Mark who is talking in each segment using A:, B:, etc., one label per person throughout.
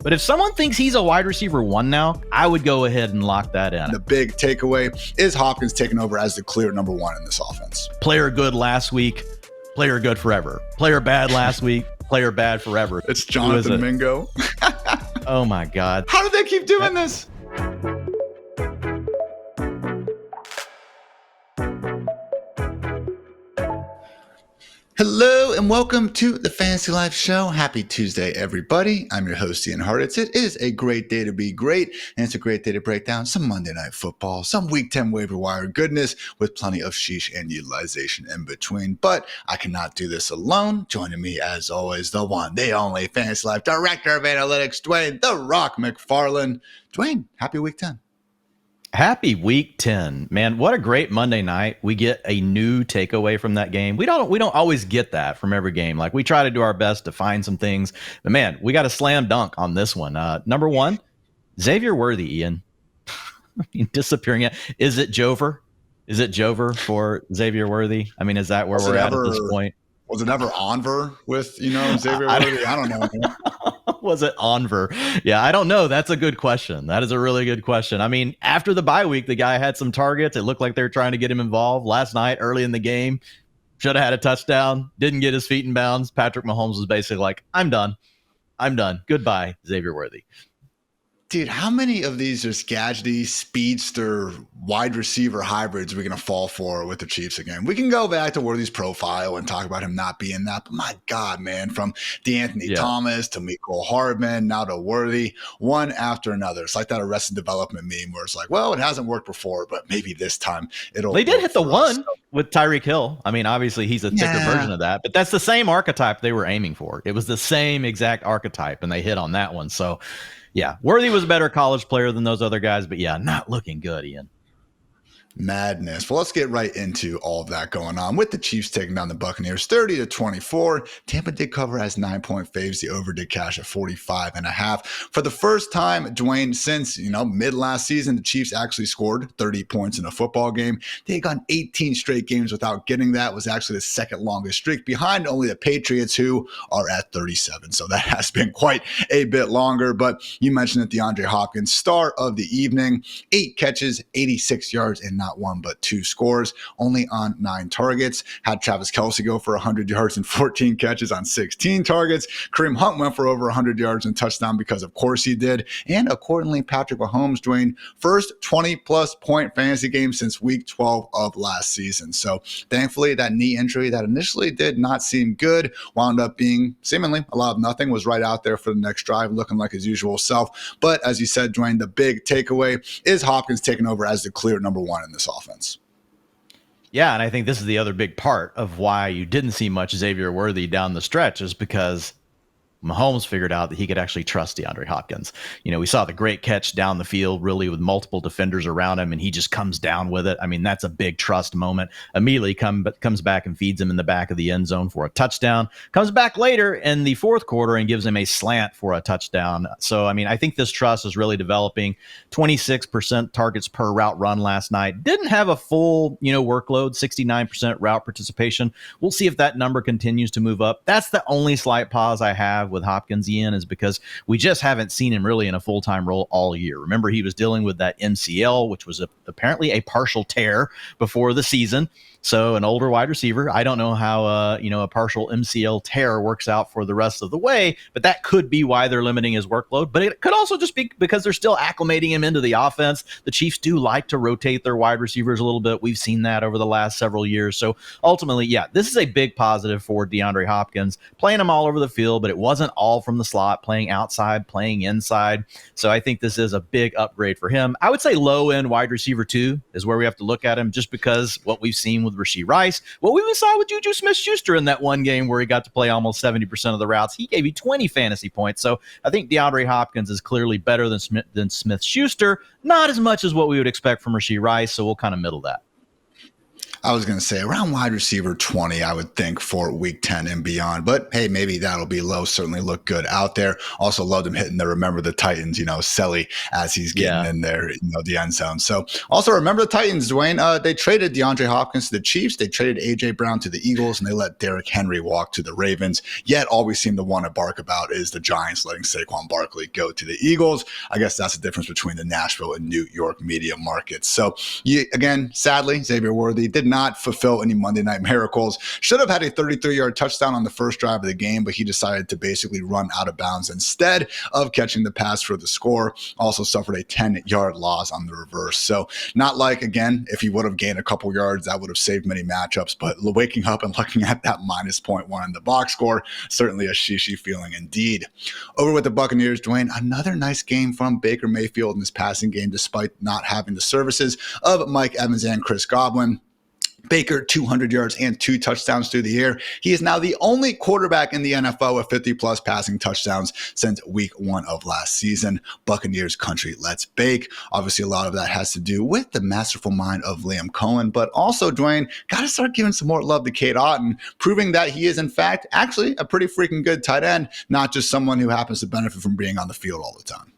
A: But if someone thinks he's a wide receiver 1 now, I would go ahead and lock that in.
B: The big takeaway is Hopkins taking over as the clear number 1 in this offense.
A: Player good last week, player good forever. Player bad last week, player bad forever.
B: It's Jonathan Mingo.
A: Oh my God.
B: How do they keep doing this? Hello and welcome to the Fantasy Life Show. Happy Tuesday, everybody. I'm your host, Ian Hartitz. It is a great day to be great, and it's a great day to break down some Monday Night Football, some Week 10 waiver wire goodness with plenty of sheesh and utilization in between. But I cannot do this alone. Joining me, as always, the one, the only Fantasy Life Director of Analytics, Dwayne "The Rock" McFarland. Dwayne, happy Week 10.
A: Happy Week 10, man. What a great Monday night. We get a new takeaway from that game. We don't always get that from every game. Like, we try to do our best to find some things, but man, we got a slam dunk on this one. Number one, Xavier Worthy, Ian. I mean, disappearing. Is it Jover? Is it Jover for Xavier Worthy? I mean, is that where we're at this point?
B: Was it ever Onver with, Xavier Worthy? I don't know.
A: Was it Onver? Yeah, I don't know. That's a good question. That is a really good question. I mean, after the bye week, the guy had some targets. It looked like they were trying to get him involved. Last night, early in the game, should have had a touchdown. Didn't get his feet in bounds. Patrick Mahomes was basically like, I'm done. Goodbye, Xavier Worthy.
B: Dude, how many of these just gadgety, speedster, wide receiver hybrids are we going to fall for with the Chiefs again? We can go back to Worthy's profile and talk about him not being that, but my God, man, from DeAnthony Thomas to Mecole Hardman, now to Worthy, one after another. It's like that Arrested Development meme where it's like, well, it hasn't worked before, but maybe this time it'll.
A: They did hit the one with Tyreek Hill. I mean, obviously he's a thicker version of that, but that's the same archetype they were aiming for. It was the same exact archetype, and they hit on that one. So, yeah, Worthy was a better college player than those other guys, but yeah, not looking good, Ian.
B: Madness. Well, let's get right into all of that going on with the Chiefs taking down the Buccaneers 30-24. Tampa did cover as 9-point faves. The over did cash at 45.5. For the first time, Dwayne, since, mid last season, the Chiefs actually scored 30 points in a football game. They had gone 18 straight games without getting that. It was actually the second longest streak behind only the Patriots, who are at 37. So that has been quite a bit longer. But you mentioned that DeAndre Hopkins, star of the evening, 8 catches, 86 yards, and not one but 2 scores, only on 9 targets. Had Travis Kelce go for 100 yards and 14 catches on 16 targets. Kareem Hunt went for over 100 yards and touchdown because of course he did. And accordingly, Patrick Mahomes, Dwayne, first 20-plus point fantasy game since week 12 of last season. So thankfully, that knee injury that initially did not seem good wound up being seemingly a lot of nothing, was right out there for the next drive, looking like his usual self. But as you said, Dwayne, the big takeaway is Hopkins taking over as the clear number 1 in this offense.
A: Yeah, and I think this is the other big part of why you didn't see much Xavier Worthy down the stretch, is because Mahomes figured out that he could actually trust DeAndre Hopkins. We saw the great catch down the field, really, with multiple defenders around him, and he just comes down with it. I mean, that's a big trust moment. Immediately comes back and feeds him in the back of the end zone for a touchdown. Comes back later in the fourth quarter and gives him a slant for a touchdown. So, I mean, I think this trust is really developing. 26% targets per route run last night. Didn't have a full, workload, 69% route participation. We'll see if that number continues to move up. That's the only slight pause I have with Hopkins, Ian, is because we just haven't seen him really in a full-time role all year. Remember, he was dealing with that MCL, which was apparently a partial tear before the season. So an older wide receiver, I don't know how a partial MCL tear works out for the rest of the way, but that could be why they're limiting his workload. But it could also just be because they're still acclimating him into the offense. The Chiefs do like to rotate their wide receivers a little bit. We've seen that over the last several years. So ultimately, yeah, this is a big positive for DeAndre Hopkins, playing him all over the field, but it wasn't all from the slot, playing outside, playing inside. So I think this is a big upgrade for him. I would say low-end wide receiver 2 is where we have to look at him, just because what we've seen with Rashee Rice, what we even saw with Juju Smith-Schuster in that one game where he got to play almost 70% of the routes. He gave you 20 fantasy points. So I think DeAndre Hopkins is clearly better than Smith-Schuster, not as much as what we would expect from Rashee Rice. So we'll kind of middle that.
B: I was going to say around wide receiver 20, I would think, for week 10 and beyond. But hey, maybe that'll be low. Certainly look good out there. Also loved him hitting the remember the Titans, Selly as he's getting in there, the end zone. So also remember the Titans, Dwayne. They traded DeAndre Hopkins to the Chiefs. They traded A.J. Brown to the Eagles, and they let Derrick Henry walk to the Ravens. Yet all we seem to want to bark about is the Giants letting Saquon Barkley go to the Eagles. I guess that's the difference between the Nashville and New York media markets. So again, sadly, Xavier Worthy did not fulfill any Monday Night Miracles. Should have had a 33-yard touchdown on the first drive of the game, but he decided to basically run out of bounds instead of catching the pass for the score. Also suffered a 10-yard loss on the reverse. So not like, again, if he would have gained a couple yards, that would have saved many matchups. But waking up and looking at that minus 0.1 in the box score, certainly a sheeshy feeling indeed. Over with the Buccaneers, Dwayne, another nice game from Baker Mayfield in this passing game, despite not having the services of Mike Evans and Chris Godwin. Baker, 200 yards and 2 touchdowns through the air. He is now the only quarterback in the NFL with 50-plus passing touchdowns since week 1 of last season. Buccaneers country, let's bake. Obviously, a lot of that has to do with the masterful mind of Liam Cohen, but also, Dwayne, got to start giving some more love to Cade Otton, proving that he is, in fact, actually a pretty freaking good tight end, not just someone who happens to benefit from being on the field all the time.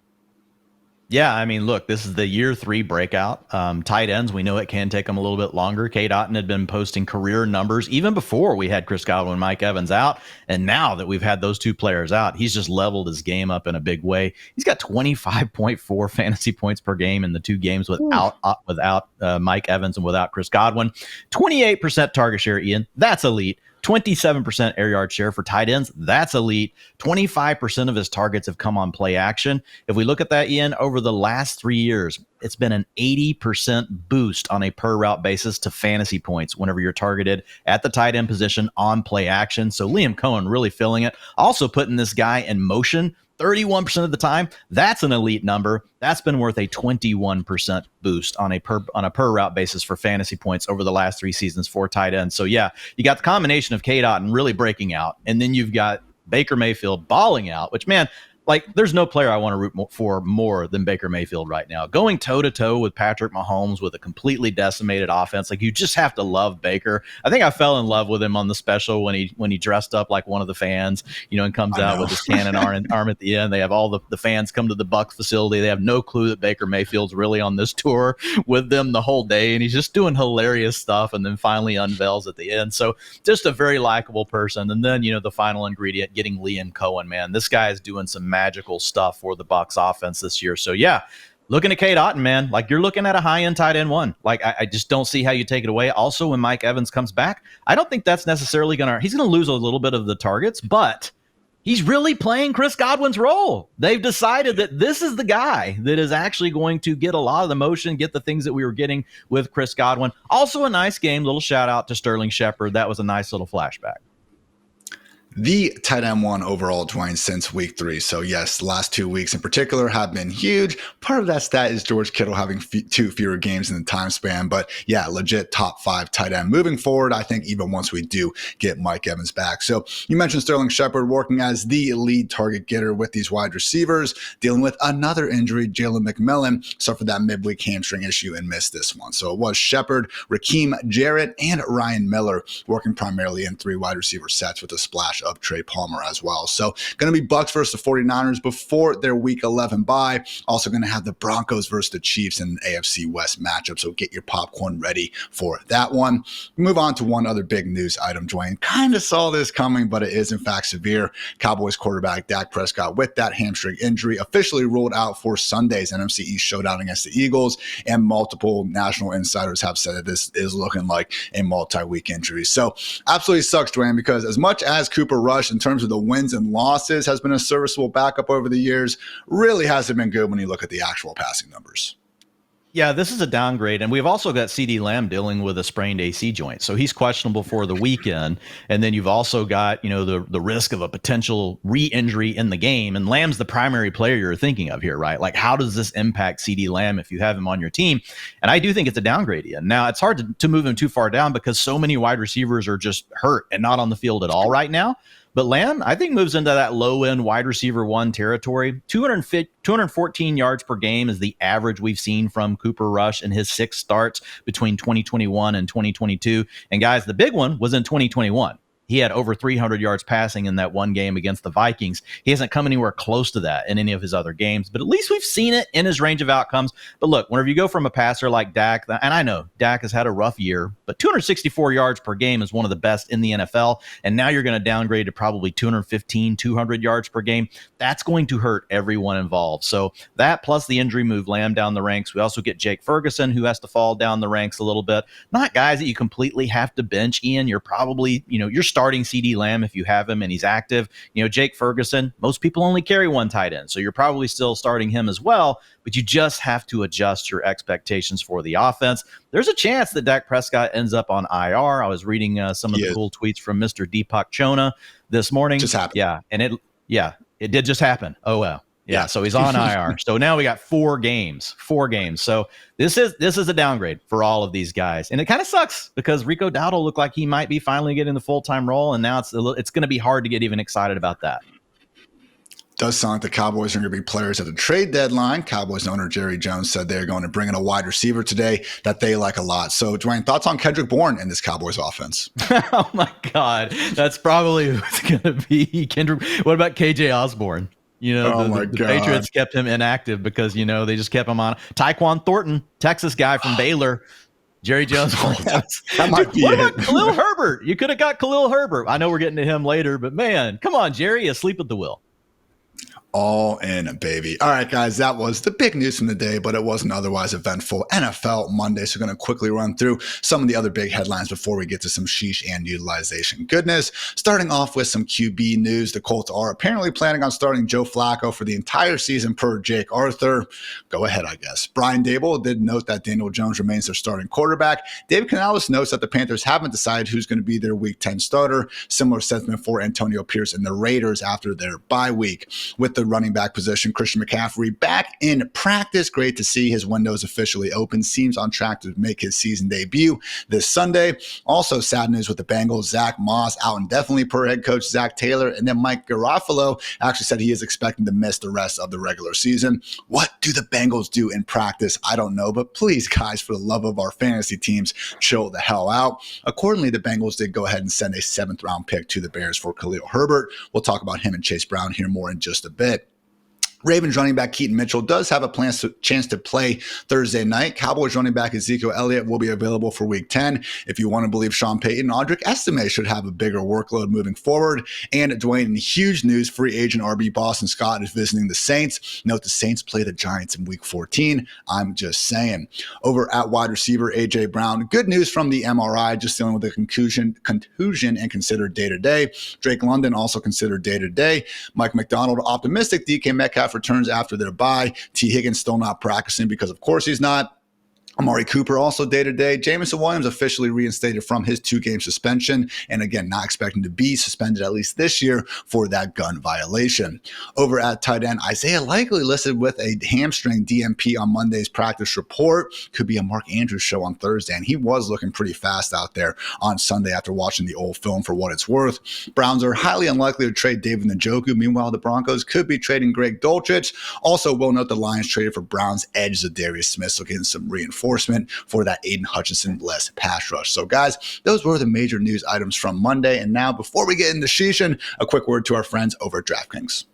A: Yeah, I mean, look, this is the year 3 breakout. Tight ends, we know it can take them a little bit longer. Cade Otton had been posting career numbers even before we had Chris Godwin and Mike Evans out. And now that we've had those two players out, he's just leveled his game up in a big way. He's got 25.4 fantasy points per game in the 2 games without Mike Evans and without Chris Godwin. 28% target share, Ian. That's elite. 27% air yard share for tight ends. That's elite. 25% of his targets have come on play action. If we look at that, Ian, over the last 3 years, it's been an 80% boost on a per route basis to fantasy points whenever you're targeted at the tight end position on play action. So Liam Cohen really filling it. Also putting this guy in motion 31% of the time. That's an elite number. That's been worth a 21% boost on a per route basis for fantasy points over the last 3 seasons for tight ends. So yeah, you got the combination of Cade Otton really breaking out, and then you've got Baker Mayfield balling out, which, man, like, there's no player I want to root for more than Baker Mayfield right now. Going toe-to-toe with Patrick Mahomes with a completely decimated offense, like, you just have to love Baker. I think I fell in love with him on the special when he dressed up like one of the fans, and comes out with his cannon arm at the end. They have all the fans come to the Bucs facility. They have no clue that Baker Mayfield's really on this tour with them the whole day, and he's just doing hilarious stuff, and then finally unveils at the end. So just a very likable person. And then, the final ingredient, getting Liam Cohen, man. This guy is doing some magical stuff for the Bucs offense this year. So yeah, looking at Cade Otton, man, like, you're looking at a high-end tight end 1. Like, I just don't see how you take it away. Also, when Mike Evans comes back, I don't think that's necessarily he's going to lose a little bit of the targets, but he's really playing Chris Godwin's role. They've decided that this is the guy that is actually going to get a lot of the motion, get the things that we were getting with Chris Godwin. Also a nice game, little shout out to Sterling Shepard. That was a nice little flashback.
B: The tight end 1 overall, Dwayne, since week 3. So yes, the last 2 weeks in particular have been huge. Part of that stat is George Kittle having 2 fewer games in the time span. But yeah, legit top 5 tight end. Moving forward, I think even once we do get Mike Evans back. So you mentioned Sterling Shepard working as the lead target getter with these wide receivers, dealing with another injury. Jalen McMillan suffered that midweek hamstring issue and missed this one. So it was Shepard, Raheem Jarrett, and Ryan Miller working primarily in 3 wide receiver sets with a splash of Trey Palmer as well. So going to be Bucs versus the 49ers before their week 11 bye. Also going to have the Broncos versus the Chiefs in an AFC West matchup. So get your popcorn ready for that one. Move on to one other big news item, Dwayne. Kind of saw this coming, but it is in fact severe. Cowboys quarterback Dak Prescott with that hamstring injury officially ruled out for Sunday's NFC East showdown against the Eagles, and multiple national insiders have said that this is looking like a multi-week injury. So absolutely sucks, Dwayne, because as much as Cooper Rush in terms of the wins and losses has been a serviceable backup over the years, really hasn't been good when you look at the actual passing numbers.
A: Yeah, this is a downgrade. And we've also got CD Lamb dealing with a sprained AC joint. So he's questionable for the weekend. And then you've also got, the risk of a potential re-injury in the game. And Lamb's the primary player you're thinking of here, right? Like, how does this impact CD Lamb if you have him on your team? And I do think it's a downgrade, Ian. Now, it's hard to move him too far down because so many wide receivers are just hurt and not on the field at all right now. But Lamb, I think, moves into that low-end wide receiver 1 territory. 214 yards per game is the average we've seen from Cooper Rush in his 6 starts between 2021 and 2022. And guys, the big one was in 2021. He had over 300 yards passing in that one game against the Vikings. He hasn't come anywhere close to that in any of his other games, but at least we've seen it in his range of outcomes. But look, whenever you go from a passer like Dak, and I know Dak has had a rough year, but 264 yards per game is one of the best in the NFL. And now you're going to downgrade to probably 215, 200 yards per game. That's going to hurt everyone involved. So that plus the injury move Lamb down the ranks. We also get Jake Ferguson, who has to fall down the ranks a little bit. Not guys that you completely have to bench, Ian. You're probably, you're starting CD Lamb if you have him and he's active. Jake Ferguson, most people only carry one tight end, so you're probably still starting him as well, but you just have to adjust your expectations for the offense. There's a chance that Dak Prescott ends up on IR. I was reading some of the cool tweets from Mr. Deepak Chona this morning.
B: Just happened.
A: Yeah, and it did just happen. Oh, well. Yeah, so he's on IR. So now we got 4 games. So this is a downgrade for all of these guys. And it kind of sucks because Rico Dowdle looked like he might be finally getting the full-time role, and now it's going to be hard to get even excited about that.
B: Does sound like the Cowboys are going to be players at the trade deadline. Cowboys owner Jerry Jones said they're going to bring in a wide receiver today that they like a lot. So, Dwayne, thoughts on Cedric Bourne in this Cowboys offense?
A: Oh, my God. That's probably who it's going to be. Kendrick. What about KJ Osborne? The Patriots kept him inactive because, they just kept him on. Tyquan Thornton, Texas guy from Baylor. Jerry Jones.
B: That might be
A: what about Khalil Herbert? You could have got Khalil Herbert. I know we're getting to him later, but man, come on, Jerry, asleep at the wheel.
B: All in, baby. All right, guys, that was the big news from the day, but it wasn't otherwise eventful NFL Monday. So we're going to quickly run through some of the other big headlines before we get to some sheesh and utilization goodness. Starting off with some QB news. The Colts are apparently planning on starting Joe Flacco for the entire season per Jake Arthur. Go ahead, I guess. Brian Dable did note that Daniel Jones remains their starting quarterback. David Canales notes that the Panthers haven't decided who's going to be their Week 10 starter. Similar sentiment for Antonio Pierce and the Raiders after their bye week. With the running back position, Christian McCaffrey back in practice. Great to see his window is officially open. Seems on track to make his season debut this Sunday. Also, sad news with the Bengals. Zach Moss out indefinitely per head coach Zach Taylor. And then Mike Garafolo actually said he is expecting to miss the rest of the regular season. What do the Bengals do in practice? I don't know. But please, guys, for the love of our fantasy teams, chill the hell out. Accordingly, the Bengals did go ahead and send a 7th-round pick to the Bears for Khalil Herbert. We'll talk about him and Chase Brown here more in just a bit. Ravens running back Keaton Mitchell does have a chance to play Thursday night. Cowboys running back Ezekiel Elliott will be available for Week 10. If you want to believe Sean Payton, Audric Estime should have a bigger workload moving forward. And Dwayne, in huge news, free agent RB Boston Scott is visiting the Saints. Note the Saints play the Giants in Week 14. I'm just saying. Over at wide receiver, A.J. Brown, good news from the MRI, just dealing with a contusion and considered day-to-day. Drake London also considered day-to-day. Mike McDonald, optimistic. DK Metcalf returns after their bye. T. Higgins still not practicing because, of course, he's not. Amari Cooper also day-to-day. Jameson Williams officially reinstated from his 2-game suspension. And again, not expecting to be suspended at least this year for that gun violation. Over at tight end, Isaiah Likely listed with a hamstring DMP on Monday's practice report. Could be a Mark Andrews show on Thursday. And he was looking pretty fast out there on Sunday after watching the old film for what it's worth. Browns are highly unlikely to trade David Njoku. Meanwhile, the Broncos could be trading Greg Dulcich. Also, we'll note the Lions traded for Browns edge Zadarius Smith, so getting some reinforcement for that Aiden Hutchinson-less pass rush. So, guys, those were the major news items from Monday. And now, before we get into Sheeshin, a quick word to our friends over at DraftKings.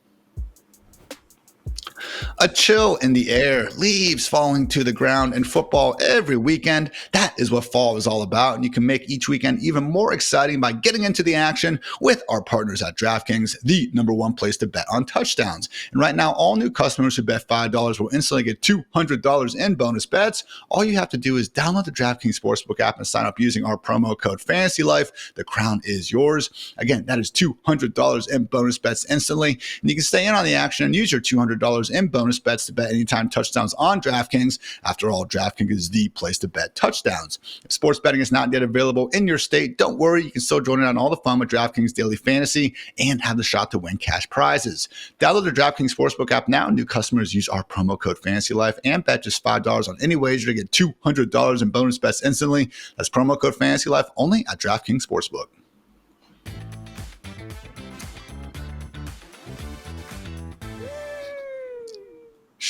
B: A chill in the air, leaves falling to the ground in football every weekend. That is what fall is all about. And you can make each weekend even more exciting by getting into the action with our partners at DraftKings, the #1 place to bet on touchdowns. And right now, all new customers who bet $5 will instantly get $200 in bonus bets. All you have to do is download the DraftKings Sportsbook app and sign up using our promo code FANTASYLIFE. The crown is yours. Again, that is $200 in bonus bets instantly. And you can stay in on the action and use your $200 in bonus bets to bet anytime touchdowns on DraftKings. After all, DraftKings is the place to bet touchdowns. If sports betting is not yet available in your state, don't worry. You can still join in on all the fun with DraftKings Daily Fantasy and have the shot to win cash prizes. Download the DraftKings Sportsbook app now. New customers use our promo code FANTASYLIFE and bet just $5 on any wager to get $200 in bonus bets instantly. That's promo code FANTASYLIFE only at DraftKings Sportsbook.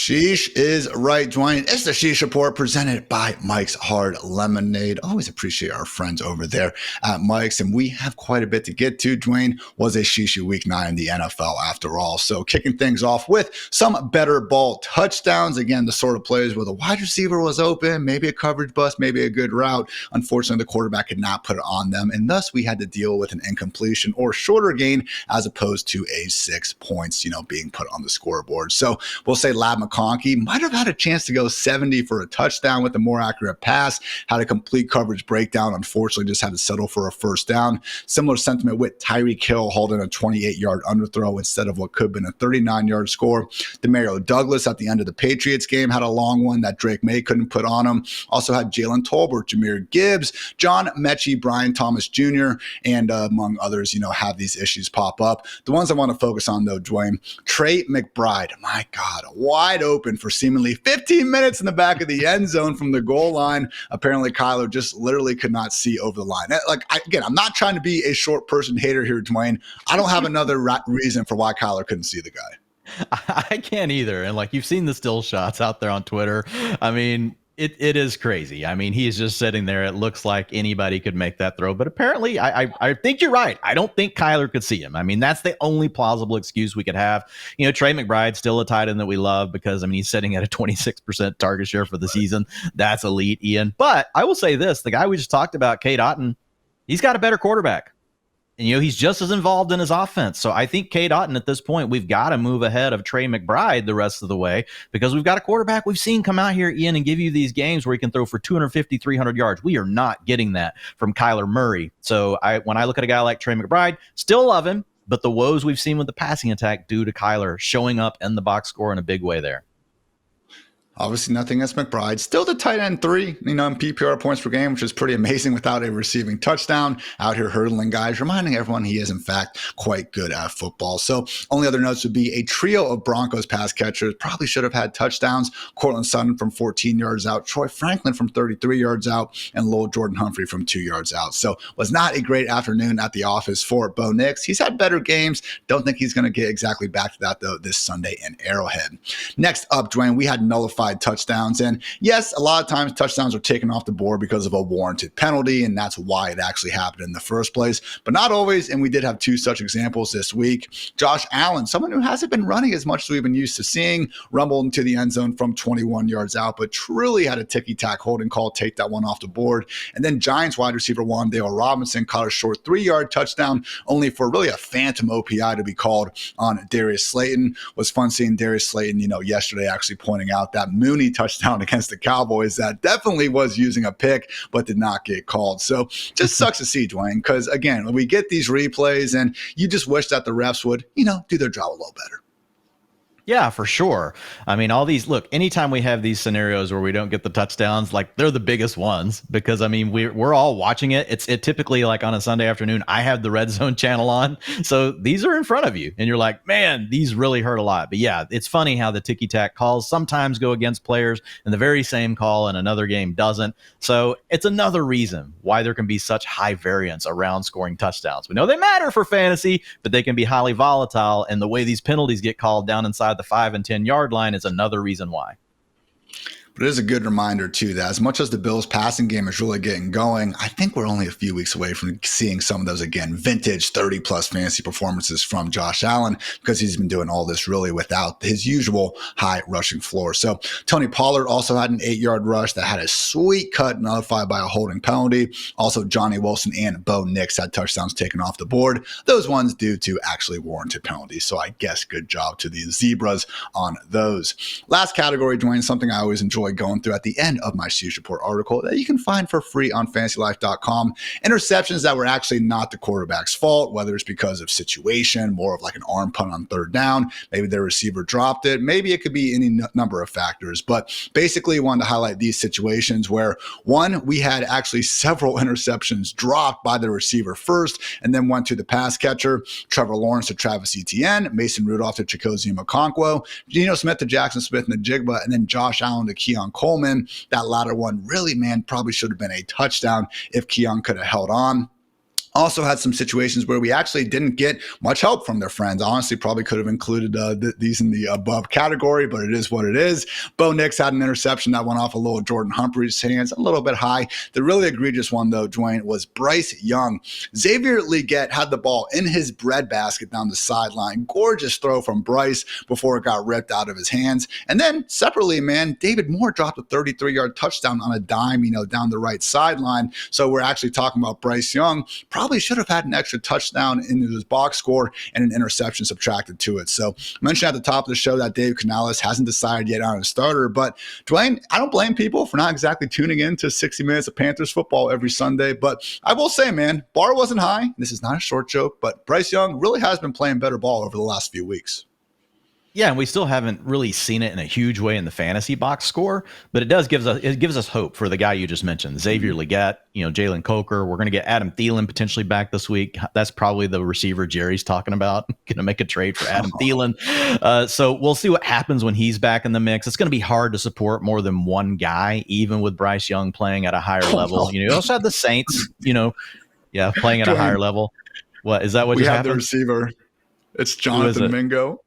B: Sheesh is right, Dwayne. It's the Sheesh Report presented by Mike's Hard Lemonade. Always appreciate our friends over there at Mike's. And we have quite a bit to get to. Dwayne was a Sheesh week 9 in the NFL after all. So kicking things off with some better ball touchdowns. Again, the sort of plays where the wide receiver was open, maybe a coverage bust, maybe a good route. Unfortunately, the quarterback could not put it on them. And thus we had to deal with an incompletion or shorter gain as opposed to a 6 points, being put on the scoreboard. So we'll say Lab McConkey might have had a chance to go 70 for a touchdown with a more accurate pass, had a complete coverage breakdown, unfortunately just had to settle for a first down. Similar sentiment with Tyreek Hill holding a 28-yard underthrow instead of what could have been a 39-yard score. Demario Douglas at the end of the Patriots game had a long one that Drake May couldn't put on him. Also had Jalen Tolbert, Jahmyr Gibbs, John Mechie, Brian Thomas Jr., and among others, have these issues pop up. The ones I want to focus on, though, Dwayne, Trey McBride, my God, wide open for seemingly 15 minutes in the back of the end zone from the goal line. Apparently, Kyler just literally could not see over the line. Again, I'm not trying to be a short person hater here, Dwayne. I don't have another reason for why Kyler couldn't see the guy.
A: I can't either. And you've seen the still shots out there on Twitter. I mean, it is crazy. I mean, he's just sitting there. It looks like anybody could make that throw. But apparently, I think you're right. I don't think Kyler could see him. I mean, that's the only plausible excuse we could have. Trey McBride's still a tight end that we love because, he's sitting at a 26% target share for the season. That's elite, Ian. But I will say this. The guy we just talked about, Cade Otton, he's got a better quarterback. And, he's just as involved in his offense. So I think Cade Otton at this point, we've got to move ahead of Trey McBride the rest of the way because we've got a quarterback we've seen come out here, Ian, and give you these games where he can throw for 250, 300 yards. We are not getting that from Kyler Murray. So when I look at a guy like Trey McBride, still love him, but the woes we've seen with the passing attack due to Kyler showing up in the box score in a big way there.
B: Obviously, nothing against McBride. Still the tight end 3, in PPR points per game, which is pretty amazing without a receiving touchdown. Out here hurdling guys, reminding everyone he is, in fact, quite good at football. So only other notes would be a trio of Broncos pass catchers probably should have had touchdowns. Cortland Sutton from 14 yards out, Troy Franklin from 33 yards out, and Lowell Jordan Humphrey from 2 yards out. So was not a great afternoon at the office for Bo Nix. He's had better games. Don't think he's going to get exactly back to that, though, this Sunday in Arrowhead. Next up, Dwayne, we had nullified touchdowns. And yes, a lot of times touchdowns are taken off the board because of a warranted penalty, and that's why it actually happened in the first place. But not always, and we did have 2 such examples this week. Josh Allen, someone who hasn't been running as much as we've been used to seeing, rumbled into the end zone from 21 yards out, but truly had a ticky-tack holding call, take that one off the board. And then Giants wide receiver Wan'Dale Robinson caught a short 3-yard touchdown, only for really a phantom OPI to be called on Darius Slayton. Was fun seeing Darius Slayton, yesterday actually pointing out that Mooney touchdown against the Cowboys that definitely was using a pick, but did not get called. So just sucks to see, Dwayne, because again, when we get these replays and you just wish that the refs would, do their job a little better.
A: Yeah, for sure. All these, look, anytime we have these scenarios where we don't get the touchdowns, they're the biggest ones because, we're all watching it. It typically on a Sunday afternoon, I have the Red Zone channel on. So these are in front of you and you're like, man, these really hurt a lot. But yeah, it's funny how the ticky-tack calls sometimes go against players and the very same call in another game doesn't. So it's another reason why there can be such high variance around scoring touchdowns. We know they matter for fantasy, but they can be highly volatile. And the way these penalties get called down inside the 5 and 10 yard line is another reason why.
B: But it is a good reminder, too, that as much as the Bills' passing game is really getting going, I think we're only a few weeks away from seeing some of those, again, vintage 30-plus fantasy performances from Josh Allen because he's been doing all this really without his usual high rushing floor. So Tony Pollard also had an 8-yard rush that had a sweet cut nullified by a holding penalty. Also, Johnny Wilson and Bo Nix had touchdowns taken off the board. Those ones due to actually warranted penalties. So I guess good job to the Zebras on those. Last category, Dwayne, something I always enjoy going through at the end of my Sheesh Report article that you can find for free on FantasyLife.com. Interceptions that were actually not the quarterback's fault, whether it's because of situation, more of an arm punt on 3rd down, maybe their receiver dropped it, maybe it could be any number of factors. But basically, wanted to highlight these situations where, one, we had actually several interceptions dropped by the receiver first and then went to the pass catcher. Trevor Lawrence to Travis Etienne, Mason Rudolph to Chikozzie Okonkwo, Geno Smith to Jaxon Smith-Njigba, and then Josh Allen to Keon Coleman. That latter one really, probably should have been a touchdown if Keon could have held on. Also had some situations where we actually didn't get much help from their friends. Honestly, probably could have included these in the above category, but it is what it is. Bo Nix had an interception that went off a little Jordan Humphrey's hands, a little bit high. The really egregious one, though, Dwayne, was Bryce Young. Xavier Legette had the ball in his breadbasket down the sideline. Gorgeous throw from Bryce before it got ripped out of his hands. And then separately, man, David Moore dropped a 33-yard touchdown on a dime, down the right sideline. So we're actually talking about Bryce Young. Probably should have had an extra touchdown into his box score and an interception subtracted to it. So I mentioned at the top of the show that Dave Canales hasn't decided yet on a starter, but Dwayne, I don't blame people for not exactly tuning in to 60 minutes of Panthers football every Sunday, but I will say, man, bar wasn't high. This is not a short joke, but Bryce Young really has been playing better ball over the last few weeks.
A: Yeah, and we still haven't really seen it in a huge way in the fantasy box score, but it gives us hope for the guy you just mentioned, Xavier Legette, Jalen Coker. We're going to get Adam Thielen potentially back this week. That's probably the receiver Jerry's talking about. Going to make a trade for Adam Thielen. So we'll see what happens when he's back in the mix. It's going to be hard to support more than one guy, even with Bryce Young playing at a higher level. You also have the Saints, playing at a higher level. What is that? What just happened?
B: We have the receiver. It's Jonathan Mingo.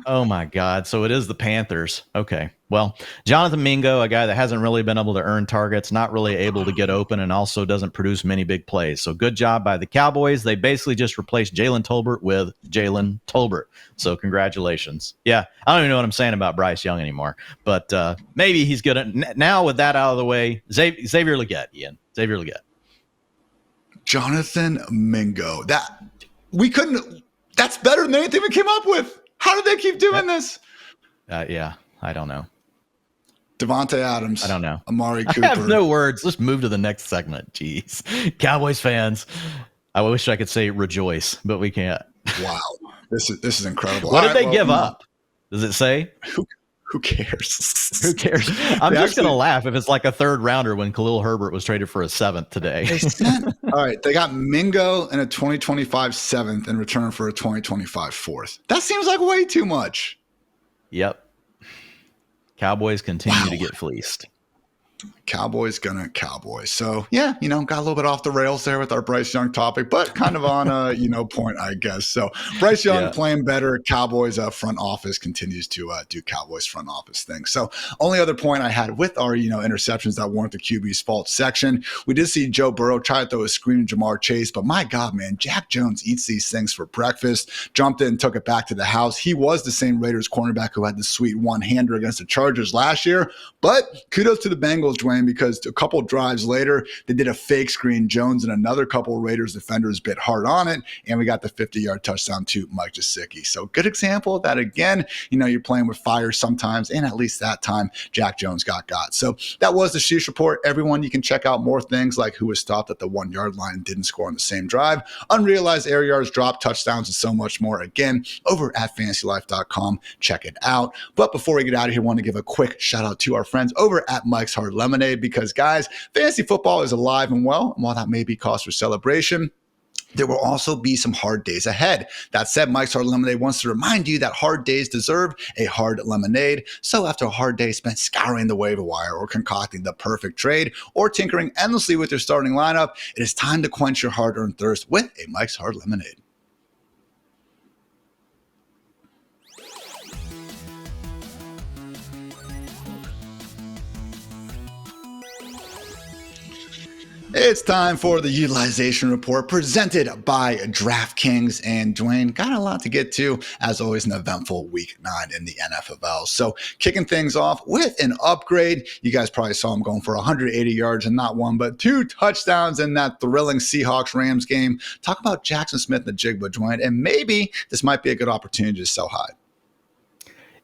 A: Oh, my God. So it is the Panthers. Okay. Well, Jonathan Mingo, a guy that hasn't really been able to earn targets, not really able to get open, and also doesn't produce many big plays. So good job by the Cowboys. They basically just replaced Jalen Tolbert with Jalen Tolbert. So congratulations. Yeah, I don't even know what I'm saying about Bryce Young anymore. But maybe he's good. Now with that out of the way, Xavier Legette, Ian. Xavier Legette.
B: Jonathan Mingo. That's better than anything we came up with. How did they keep doing this?
A: Yeah, I don't know.
B: Devontae Adams.
A: I don't know.
B: Amari Cooper.
A: I have no words. Let's move to the next segment. Jeez. Cowboys fans. I wish I could say rejoice, but we can't.
B: Wow. This is incredible.
A: What did they give up? Does it say?
B: Who cares?
A: Who cares? I'm just going to laugh if it's like a third rounder when Khalil Herbert was traded for a seventh today.
B: All right. They got Mingo and a 2025 seventh in return for a 2025 fourth. That seems like way too much.
A: Yep. Cowboys continue to get fleeced.
B: Cowboys gonna Cowboys. So yeah, got a little bit off the rails there with our Bryce Young topic, but kind of on a point, I guess. So Bryce Young playing better. Cowboys front office continues to do Cowboys front office things. So only other point I had with our interceptions that weren't the QB's fault section, we did see Joe Burrow try to throw a screen to Jamar Chase, but my God, man, Jack Jones eats these things for breakfast. Jumped in, took it back to the house. He was the same Raiders cornerback who had the sweet one-hander against the Chargers last year, but kudos to the Bengals, Dwayne, because a couple drives later, they did a fake screen. Jones and another couple Raiders defenders bit hard on it, and we got the 50-yard touchdown to Mike Gesicki. So good example that, again, you're playing with fire sometimes, and at least that time, Jack Jones got. So that was the Sheesh Report. Everyone, you can check out more things like who was stopped at the 1-yard line and didn't score on the same drive, unrealized air yards, drop touchdowns, and so much more. Again, over at FantasyLife.com. Check it out. But before we get out of here, I want to give a quick shout out to our friends over at Mike's Hard Lemonade, because, guys, fantasy football is alive and well, and while that may be cause for celebration, there will also be some hard days ahead. That said, Mike's Hard Lemonade wants to remind you that hard days deserve a hard lemonade. So after a hard day spent scouring the waiver wire or concocting the perfect trade or tinkering endlessly with your starting lineup, it is time to quench your hard-earned thirst with a Mike's Hard Lemonade. It's time for the utilization report presented by DraftKings, and Dwayne got a lot to get to. As always, an eventful week 9 in the NFL. So kicking things off with an upgrade. You guys probably saw him going for 180 yards and not one, but 2 touchdowns in that thrilling Seahawks-Rams game. Talk about Jaxon Smith-Njigba, Dwayne, and maybe this might be a good opportunity to sell high.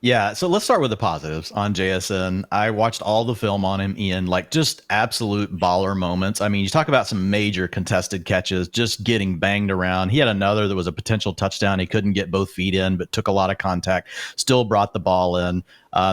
A: Yeah, so let's start with the positives on JSN. I watched all the film on him, Ian, like just absolute baller moments. I mean, you talk about some major contested catches, just getting banged around. He had another that was a potential touchdown. He couldn't get both feet in, but took a lot of contact, still brought the ball in.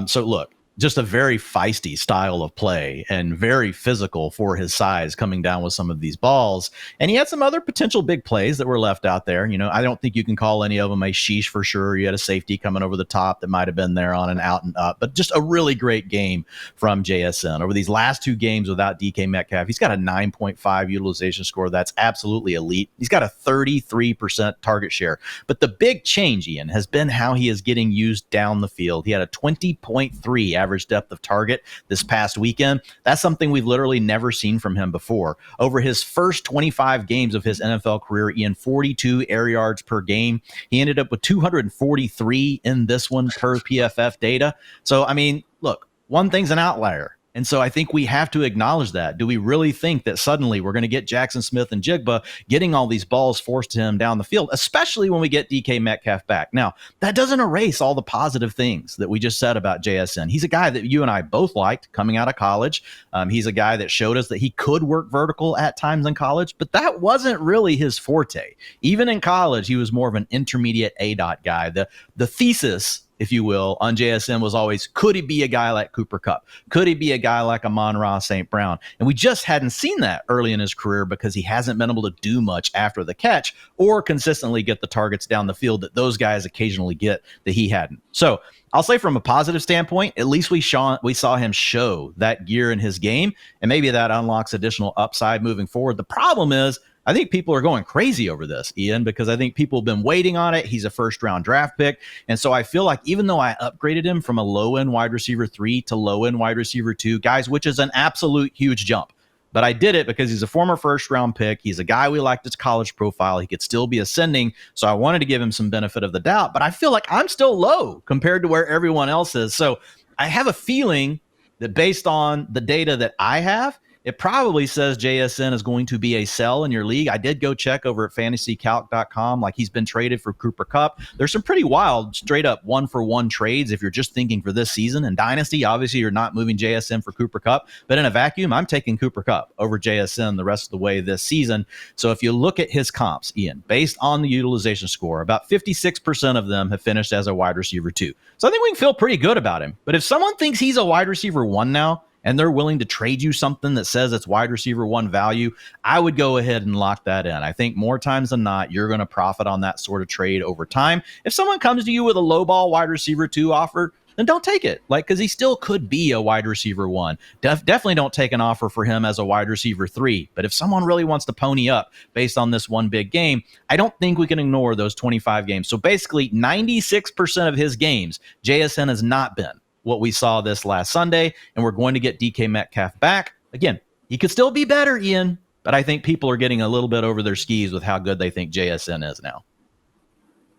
A: So look, just a very feisty style of play and very physical for his size coming down with some of these balls. And he had some other potential big plays that were left out there. You know, I don't think you can call any of them a sheesh for sure. You had a safety coming over the top that might have been there on an out and up, but just a really great game from JSN. Over these last 2 games without DK Metcalf, he's got a 9.5 utilization score. That's absolutely elite. He's got a 33% target share. But the big change, Ian, has been how he is getting used down the field. He had a 20.3 average depth of target this past weekend. That's something we've literally never seen from him before. Over his first 25 games of his NFL career, Ian, 42 air yards per game. He ended up with 243 in this one per PFF data. So, I mean, look, one thing's an outlier. And so I think we have to acknowledge that. Do we really think that suddenly we're going to get Jaxon Smith-Njigba getting all these balls forced to him down the field, especially when we get DK Metcalf back? Now, that doesn't erase all the positive things that we just said about JSN. He's a guy that you and I both liked coming out of college. He's a guy that showed us that he could work vertical at times in college, but that wasn't really his forte. Even in college, he was more of an intermediate ADOT guy. The thesis, if you will, on JSN was always, could he be a guy like Cooper Kupp? Could he be a guy like Amon-Ra St. Brown? And we just hadn't seen that early in his career because he hasn't been able to do much after the catch or consistently get the targets down the field that those guys occasionally get that he hadn't. So I'll say from a positive standpoint, at least we saw him show that gear in his game, and maybe that unlocks additional upside moving forward. The problem is, I think people are going crazy over this, Ian, because I think people have been waiting on it. He's a first-round draft pick. And so I feel like even though I upgraded him from a low-end wide receiver 3 to low-end wide receiver 2, guys, which is an absolute huge jump, but I did it because he's a former first-round pick. He's a guy we liked his college profile. He could still be ascending, so I wanted to give him some benefit of the doubt. But I feel like I'm still low compared to where everyone else is. So I have a feeling that based on the data that I have, it probably says JSN is going to be a sell in your league. I did go check over at fantasycalc.com. Like, he's been traded for Cooper Kupp. There's some pretty wild, straight up 1-for-1 trades if you're just thinking for this season. In Dynasty, obviously, you're not moving JSN for Cooper Kupp. But in a vacuum, I'm taking Cooper Kupp over JSN the rest of the way this season. So if you look at his comps, Ian, based on the utilization score, about 56% of them have finished as a wide receiver 2. So I think we can feel pretty good about him. But if someone thinks he's a wide receiver 1 now, and they're willing to trade you something that says it's wide receiver 1 value, I would go ahead and lock that in. I think more times than not, you're going to profit on that sort of trade over time. If someone comes to you with a low ball wide receiver 2 offer, then don't take it. Like, because he still could be a wide receiver 1. Definitely don't take an offer for him as a wide receiver 3. But if someone really wants to pony up based on this one big game, I don't think we can ignore those 25 games. So basically 96% of his games, JSN has not been what we saw this last Sunday, and we're going to get DK Metcalf back. Again, he could still be better, Ian, but I think people are getting a little bit over their skis with how good they think JSN is now.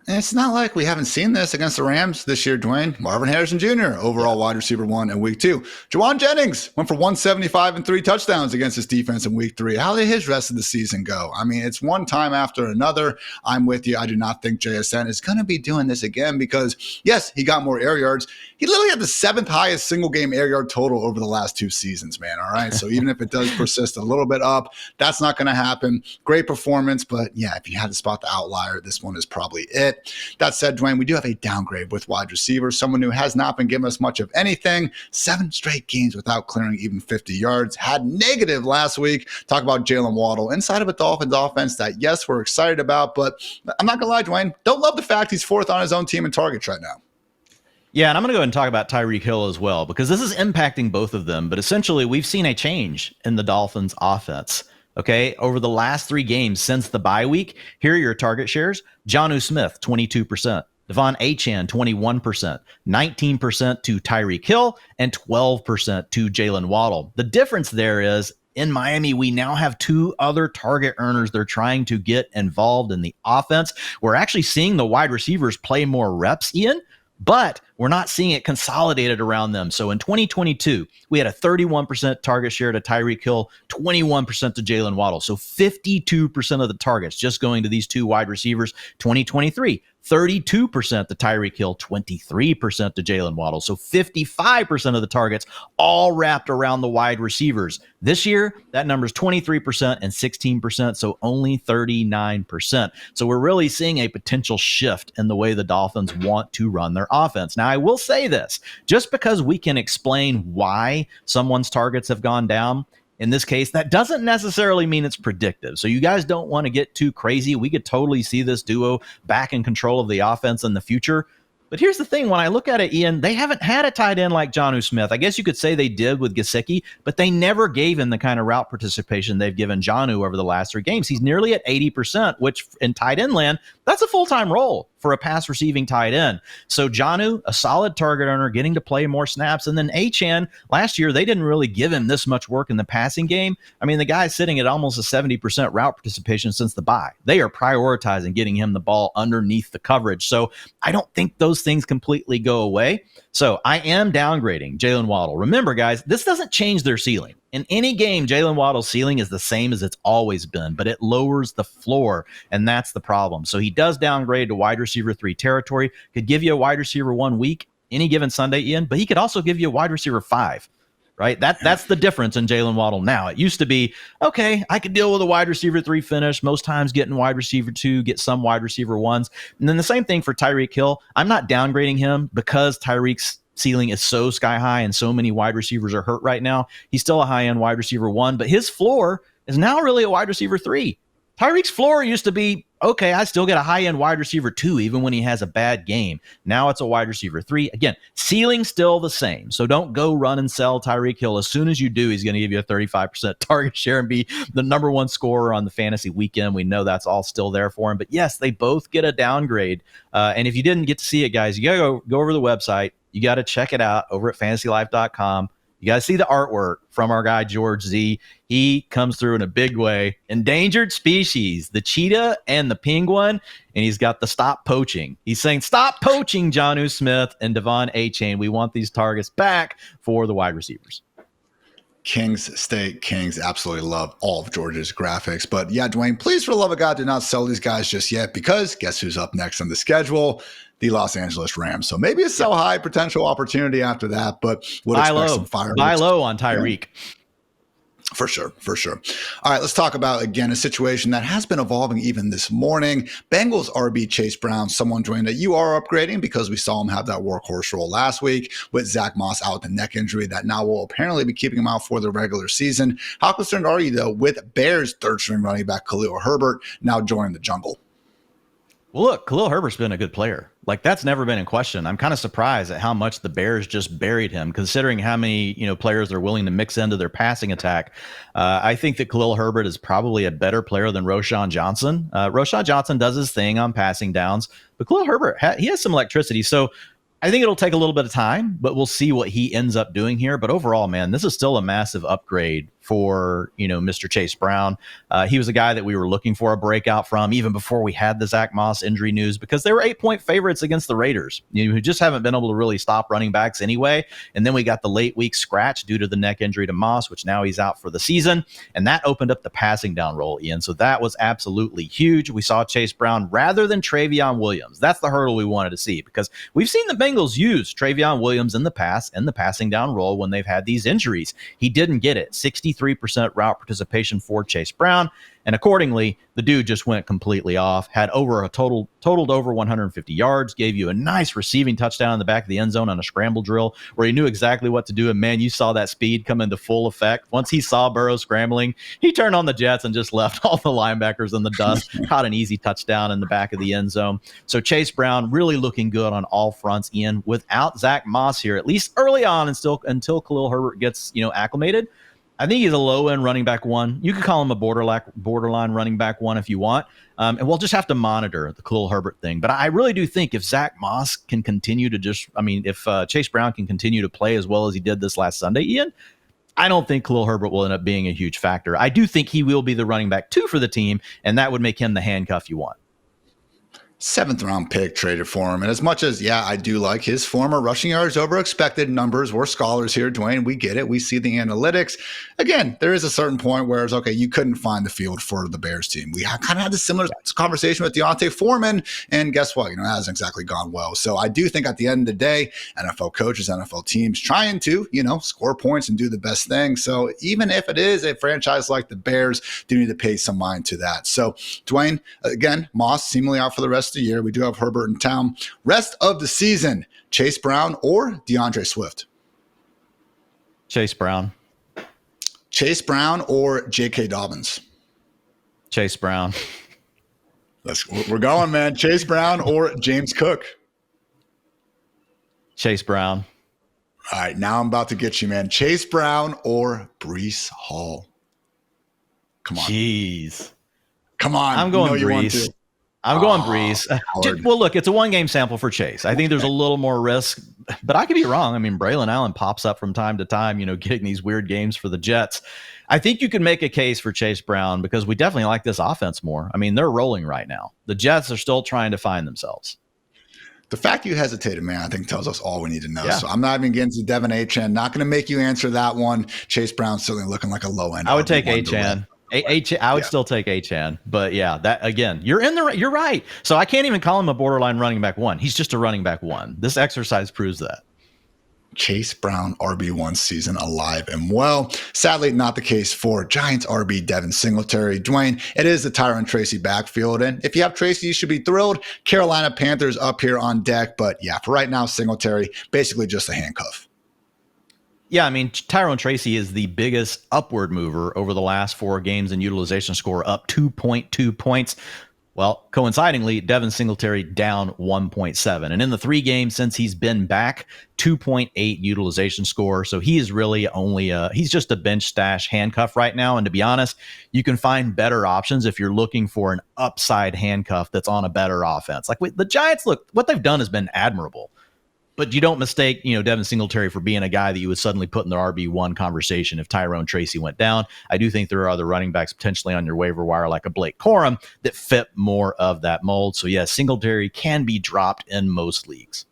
B: And it's not like we haven't seen this against the Rams this year, Dwayne. Marvin Harrison Jr., overall wide receiver 1 in week 2. Juwan Jennings went for 175 and 3 touchdowns against his defense in week 3. How did his rest of the season go? I mean, it's one time after another. I'm with you. I do not think JSN is going to be doing this again because, yes, he got more air yards. He literally had the 7th highest single game air yard total over the last 2 seasons, man. All right. So even if it does persist a little bit up, that's not going to happen. Great performance. But yeah, if you had to spot the outlier, this one is probably it. That said, Dwayne, we do have a downgrade with wide receivers, someone who has not been giving us much of anything. 7 straight games without clearing even 50 yards. Had negative last week. Talk about Jaylen Waddle inside of a Dolphins offense that, yes, we're excited about, but I'm not going to lie, Dwayne, don't love the fact he's 4th on his own team in targets right now.
A: Yeah, and I'm going to go ahead and talk about Tyreek Hill as well, because this is impacting both of them. But essentially, we've seen a change in the Dolphins offense. Okay, over the last 3 games since the bye week, here are your target shares. Jonnu Smith, 22%. Devon Achane, 21%. 19% to Tyreek Hill, and 12% to Jaylen Waddle. The difference there is, in Miami, we now have 2 other target earners they're trying to get involved in the offense. We're actually seeing the wide receivers play more reps, Ian, but we're not seeing it consolidated around them. So in 2022, we had a 31% target share to Tyreek Hill, 21% to Jaylen Waddle. So 52% of the targets just going to these 2 wide receivers. 2023, 32% to Tyreek Hill, 23% to Jaylen Waddle. So 55% of the targets all wrapped around the wide receivers. This year, that number is 23% and 16%, so only 39%. So we're really seeing a potential shift in the way the Dolphins want to run their offense. Now, Now, I will say this, just because we can explain why someone's targets have gone down, in this case, that doesn't necessarily mean it's predictive. So you guys don't want to get too crazy. We could totally see this duo back in control of the offense in the future. But here's the thing. When I look at it, Ian, they haven't had a tight end like Jonnu Smith. I guess you could say they did with Gesicki, but they never gave him the kind of route participation they've given Jonnu over the last 3 games. He's nearly at 80%, which in tight end land, that's a full-time role for a pass-receiving tight end. So Jonnu, a solid target earner, getting to play more snaps. And then Achane, last year, they didn't really give him this much work in the passing game. I mean, the guy's sitting at almost a 70% route participation since the bye. They are prioritizing getting him the ball underneath the coverage. So I don't think those things completely go away. So I am downgrading Jaylen Waddle. Remember, guys, this doesn't change their ceiling. In any game, Jaylen Waddle's ceiling is the same as it's always been, but it lowers the floor, and that's the problem. So he does downgrade to wide receiver 3 territory. Could give you a wide receiver 1 week, any given Sunday, Ian, but he could also give you a wide receiver 5, right? That's the difference in Jaylen Waddle now. It used to be, okay, I could deal with a wide receiver 3 finish, most times getting wide receiver 2, get some wide receiver 1s. And then the same thing for Tyreek Hill. I'm not downgrading him because Tyreek's ceiling is so sky high and so many wide receivers are hurt right now. He's still a high-end wide receiver 1, but his floor is now really a wide receiver 3. Tyreek's floor used to be, okay, I still get a high-end wide receiver 2 even when he has a bad game. Now it's a wide receiver 3. Again, ceiling still the same. So don't go run and sell Tyreek Hill. As soon as you do, he's going to give you a 35% target share and be the number 1 scorer on the fantasy weekend. We know that's all still there for him. But yes, they both get a downgrade. And if you didn't get to see it, guys, you got to go over to the website. You got to check it out over at FantasyLife.com. You got to see the artwork from our guy, George Z. He comes through in a big way. Endangered species, the cheetah and the penguin, and he's got the stop poaching. He's saying, stop poaching Jonnu Smith and Devon Achane. We want these targets back for the wide receivers.
B: Kings State Kings. Absolutely love all of George's graphics. But yeah, Dwayne, please, for the love of God, do not sell these guys just yet, because guess who's up next on the schedule? The Los Angeles Rams. So maybe a sell high potential opportunity after that, but would expect some fireworks.
A: Buy low on Tyreek.
B: Yeah. For sure. All right, let's talk about, again, a situation that has been evolving even this morning. Bengals RB Chase Brown, someone, Dwayne, that you are upgrading because we saw him have that workhorse role last week with Zach Moss out with a neck injury that now will apparently be keeping him out for the regular season. How concerned are you, though, with Bears third-string running back Khalil Herbert now joining the jungle?
A: Well, look, Khalil Herbert's been a good player. Like, that's never been in question. I'm kind of surprised at how much the Bears just buried him, considering how many players they're willing to mix into their passing attack. I think that Khalil Herbert is probably a better player than Roschon Johnson. Roschon Johnson does his thing on passing downs, but Khalil Herbert, he has some electricity. So I think it'll take a little bit of time, but we'll see what he ends up doing here. But overall, man, this is still a massive upgrade for, Mr. Chase Brown. He was a guy that we were looking for a breakout from even before we had the Zach Moss injury news, because they were 8-point favorites against the Raiders, who just haven't been able to really stop running backs anyway. And then we got the late week scratch due to the neck injury to Moss, which now he's out for the season. And that opened up the passing down role, Ian. So that was absolutely huge. We saw Chase Brown rather than Travion Williams. That's the hurdle we wanted to see, because we've seen the Bengals use Travion Williams in the past in the passing down role when they've had these injuries. He didn't get it. 63% route participation for Chase Brown. And accordingly, the dude just went completely off, had totaled over 150 yards, gave you a nice receiving touchdown in the back of the end zone on a scramble drill where he knew exactly what to do. And man, you saw that speed come into full effect. Once he saw Burrow scrambling, he turned on the jets and just left all the linebackers in the dust, caught an easy touchdown in the back of the end zone. So Chase Brown really looking good on all fronts, Ian, without Zach Moss here, at least early on, and still until Khalil Herbert gets, acclimated. I think he's a low-end running back 1. You could call him a borderline running back 1 if you want. And we'll just have to monitor the Khalil Herbert thing. But I really do think if Zach Moss can continue to if Chase Brown can continue to play as well as he did this last Sunday, Ian, I don't think Khalil Herbert will end up being a huge factor. I do think he will be the running back 2 for the team, and that would make him the handcuff you want.
B: 7th round pick traded for him. And as much as, I do like his former rushing yards over expected numbers. We're scholars here, Dwayne. We get it. We see the analytics. Again, there is a certain point where it's okay, you couldn't find the field for the Bears team. We kind of had this similar conversation with Deontay Foreman. And guess what? It hasn't exactly gone well. So I do think at the end of the day, NFL coaches, NFL teams trying to, score points and do the best thing. So even if it is a franchise like the Bears, do need to pay some mind to that. So Dwayne, again, Moss seemingly out for the rest rest of the year. We do have Herbert in town. Rest of the season, Chase Brown or DeAndre Swift?
A: Chase Brown.
B: Chase Brown or J.K. Dobbins?
A: Chase Brown.
B: We're going, man. Chase Brown or James Cook?
A: Chase Brown.
B: All right, now I'm about to get you, man. Chase Brown or Breece Hall? Come on.
A: Jeez.
B: Come on.
A: I'm going Breece. I'm going Breece. Well, look, it's a one-game sample for Chase. I think there's a little more risk, but I could be wrong. I mean, Braylon Allen pops up from time to time, getting these weird games for the Jets. I think you could make a case for Chase Brown because we definitely like this offense more. I mean, they're rolling right now. The Jets are still trying to find themselves.
B: The fact you hesitated, man, I think tells us all we need to know. Yeah. So I'm not even getting to Devin Achane. Not going to make you answer that one. Chase Brown's certainly looking like a low end.
A: I would take Achane. I would still take Achane, but yeah, that again, you're right. So I can't even call him a borderline running back one. He's just a running back one. This exercise proves that.
B: Chase Brown RB1 season alive and well. Sadly, not the case for Giants RB Devin Singletary. Dwayne, it is the Tyrone Tracy backfield, and if you have Tracy, you should be thrilled. Carolina Panthers up here on deck, but yeah, for right now, Singletary basically just a handcuff.
A: Yeah, I mean, Tyrone Tracy is the biggest upward mover over the last 4 games in utilization score, up 2.2 points. Well, coincidingly, Devin Singletary down 1.7. And in the 3 games since he's been back, 2.8 utilization score. So he is really only he's just a bench stash handcuff right now. And to be honest, you can find better options if you're looking for an upside handcuff that's on a better offense. Like the Giants, look, what they've done has been admirable. But you don't mistake, Devin Singletary for being a guy that you would suddenly put in the RB1 conversation if Tyrone Tracy went down. I do think there are other running backs potentially on your waiver wire like a Blake Corum that fit more of that mold. So, yeah, Singletary can be dropped in most leagues.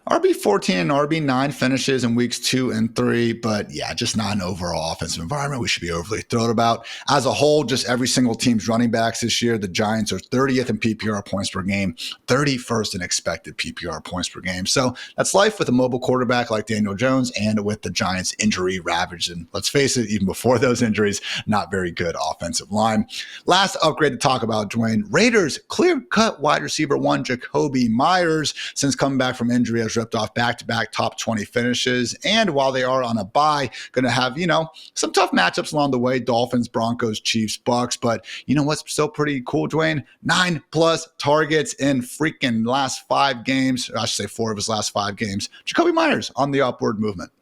B: RB14 and RB9 finishes in weeks 2 and 3, but yeah, just not an overall offensive environment we should be overly thrilled about. As a whole, just every single team's running backs this year, the Giants are 30th in PPR points per game, 31st in expected PPR points per game. So that's life with a mobile quarterback like Daniel Jones and with the Giants injury ravaged. And let's face it, even before those injuries, not very good offensive line. Last upgrade to talk about, Dwayne. Raiders clear-cut wide receiver 1 Jakobi Meyers since coming back from injury has ripped off back-to-back top 20 finishes. And while they are on a bye, going to have, some tough matchups along the way, Dolphins, Broncos, Chiefs, Bucks. But you know what's still pretty cool, Dwayne? 9+ targets in freaking last 5 games. I should say 4 of his last 5 games. Jakobi Meyers on the upward movement.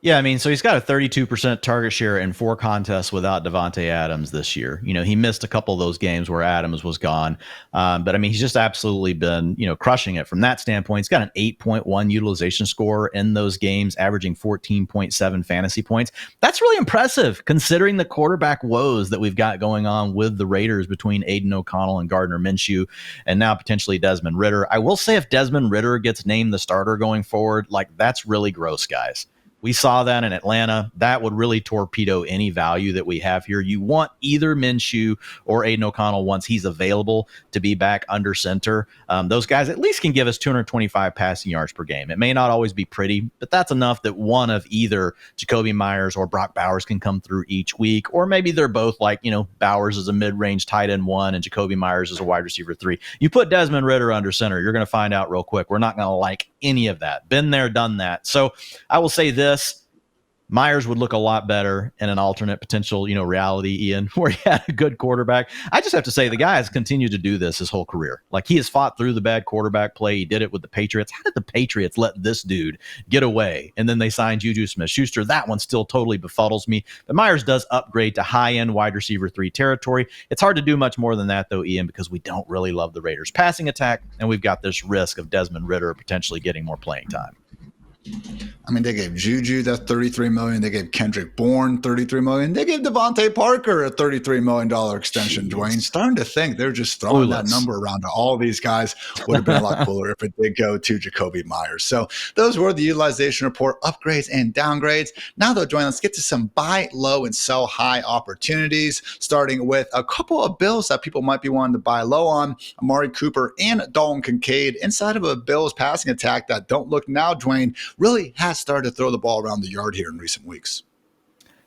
A: Yeah, I mean, so he's got a 32% target share in 4 contests without Davante Adams this year. He missed a couple of those games where Adams was gone. But I mean, he's just absolutely been, crushing it from that standpoint. He's got an 8.1 utilization score in those games, averaging 14.7 fantasy points. That's really impressive considering the quarterback woes that we've got going on with the Raiders between Aiden O'Connell and Gardner Minshew, and now potentially Desmond Ridder. I will say if Desmond Ridder gets named the starter going forward, that's really gross, guys. We saw that in Atlanta. That would really torpedo any value that we have here. You want either Minshew or Aiden O'Connell once he's available to be back under center. Those guys at least can give us 225 passing yards per game. It may not always be pretty, but that's enough that one of either Jakobi Meyers or Brock Bowers can come through each week. Or maybe they're both Bowers is a mid-range tight end 1 and Jakobi Meyers is a wide receiver 3. You put Desmond Ridder under center, you're going to find out real quick. We're not going to like any of that. Been there, done that. So I will say this. Meyers would look a lot better in an alternate potential, reality, Ian, where he had a good quarterback. I just have to say the guy has continued to do this his whole career. He has fought through the bad quarterback play. He did it with the Patriots. How did the Patriots let this dude get away? And then they signed Juju Smith-Schuster. That one still totally befuddles me. But Meyers does upgrade to high-end wide receiver 3 territory. It's hard to do much more than that, though, Ian, because we don't really love the Raiders' passing attack, and we've got this risk of Desmond Ridder potentially getting more playing time.
B: I mean, they gave Juju that $33 million. They gave Kendrick Bourne $33 million. They gave Devontae Parker a $33 million extension, Dwayne. Starting to think they're just throwing that number around to all these guys. Would have been a lot cooler if it did go to Jakobi Meyers. So those were the utilization report upgrades and downgrades. Now, though, Dwayne, let's get to some buy low and sell high opportunities, starting with a couple of Bills that people might be wanting to buy low on. Amari Cooper and Dalton Kincaid inside of a Bills passing attack that don't look now, Dwayne, really has started to throw the ball around the yard here in recent weeks.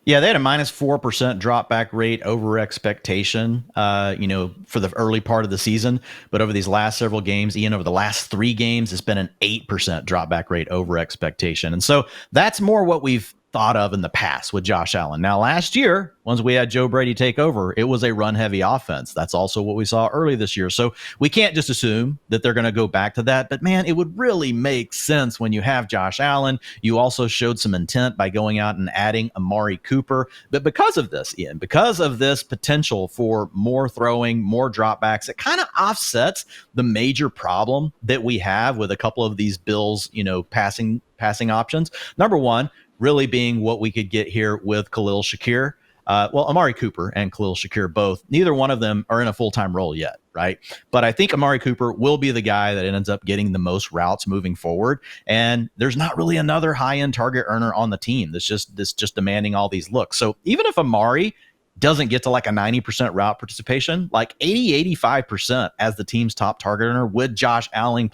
A: Yeah, they had a -4% drop back rate over expectation, for the early part of the season. But over these last several games, Ian, over the last 3 games, it's been an 8% drop back rate over expectation. And so that's more what we've thought of in the past with Josh Allen. Now, last year, once we had Joe Brady take over, it was a run-heavy offense. That's also what we saw early this year. So we can't just assume that they're going to go back to that. But, man, it would really make sense when you have Josh Allen. You also showed some intent by going out and adding Amari Cooper. But because of this, Ian, because of this potential for more throwing, more dropbacks, it kind of offsets the major problem that we have with a couple of these Bills, passing options. Number one, really being what we could get here with Khalil Shakir. Amari Cooper and Khalil Shakir both, neither one of them are in a full-time role yet, right? But I think Amari Cooper will be the guy that ends up getting the most routes moving forward. And there's not really another high-end target earner on the team that's just demanding all these looks. So even if Amari doesn't get to like a 90% route participation, like 85% as the team's top target earner with Josh Allen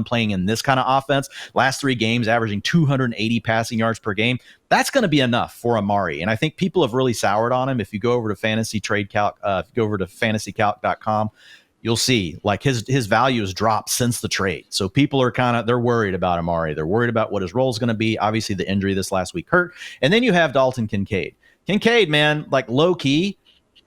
A: playing in this kind of offense, last 3 games averaging 280 passing yards per game, that's going to be enough for Amari. And I think people have really soured on him. If you go over to Fantasy Trade Calc, if you go over to fantasycalc.com, you'll see like his value has dropped since the trade. So people are they're worried about Amari. They're worried about what his role is going to be. Obviously, the injury this last week hurt. And then you have Dalton Kincaid. Kincaid, man, like low key,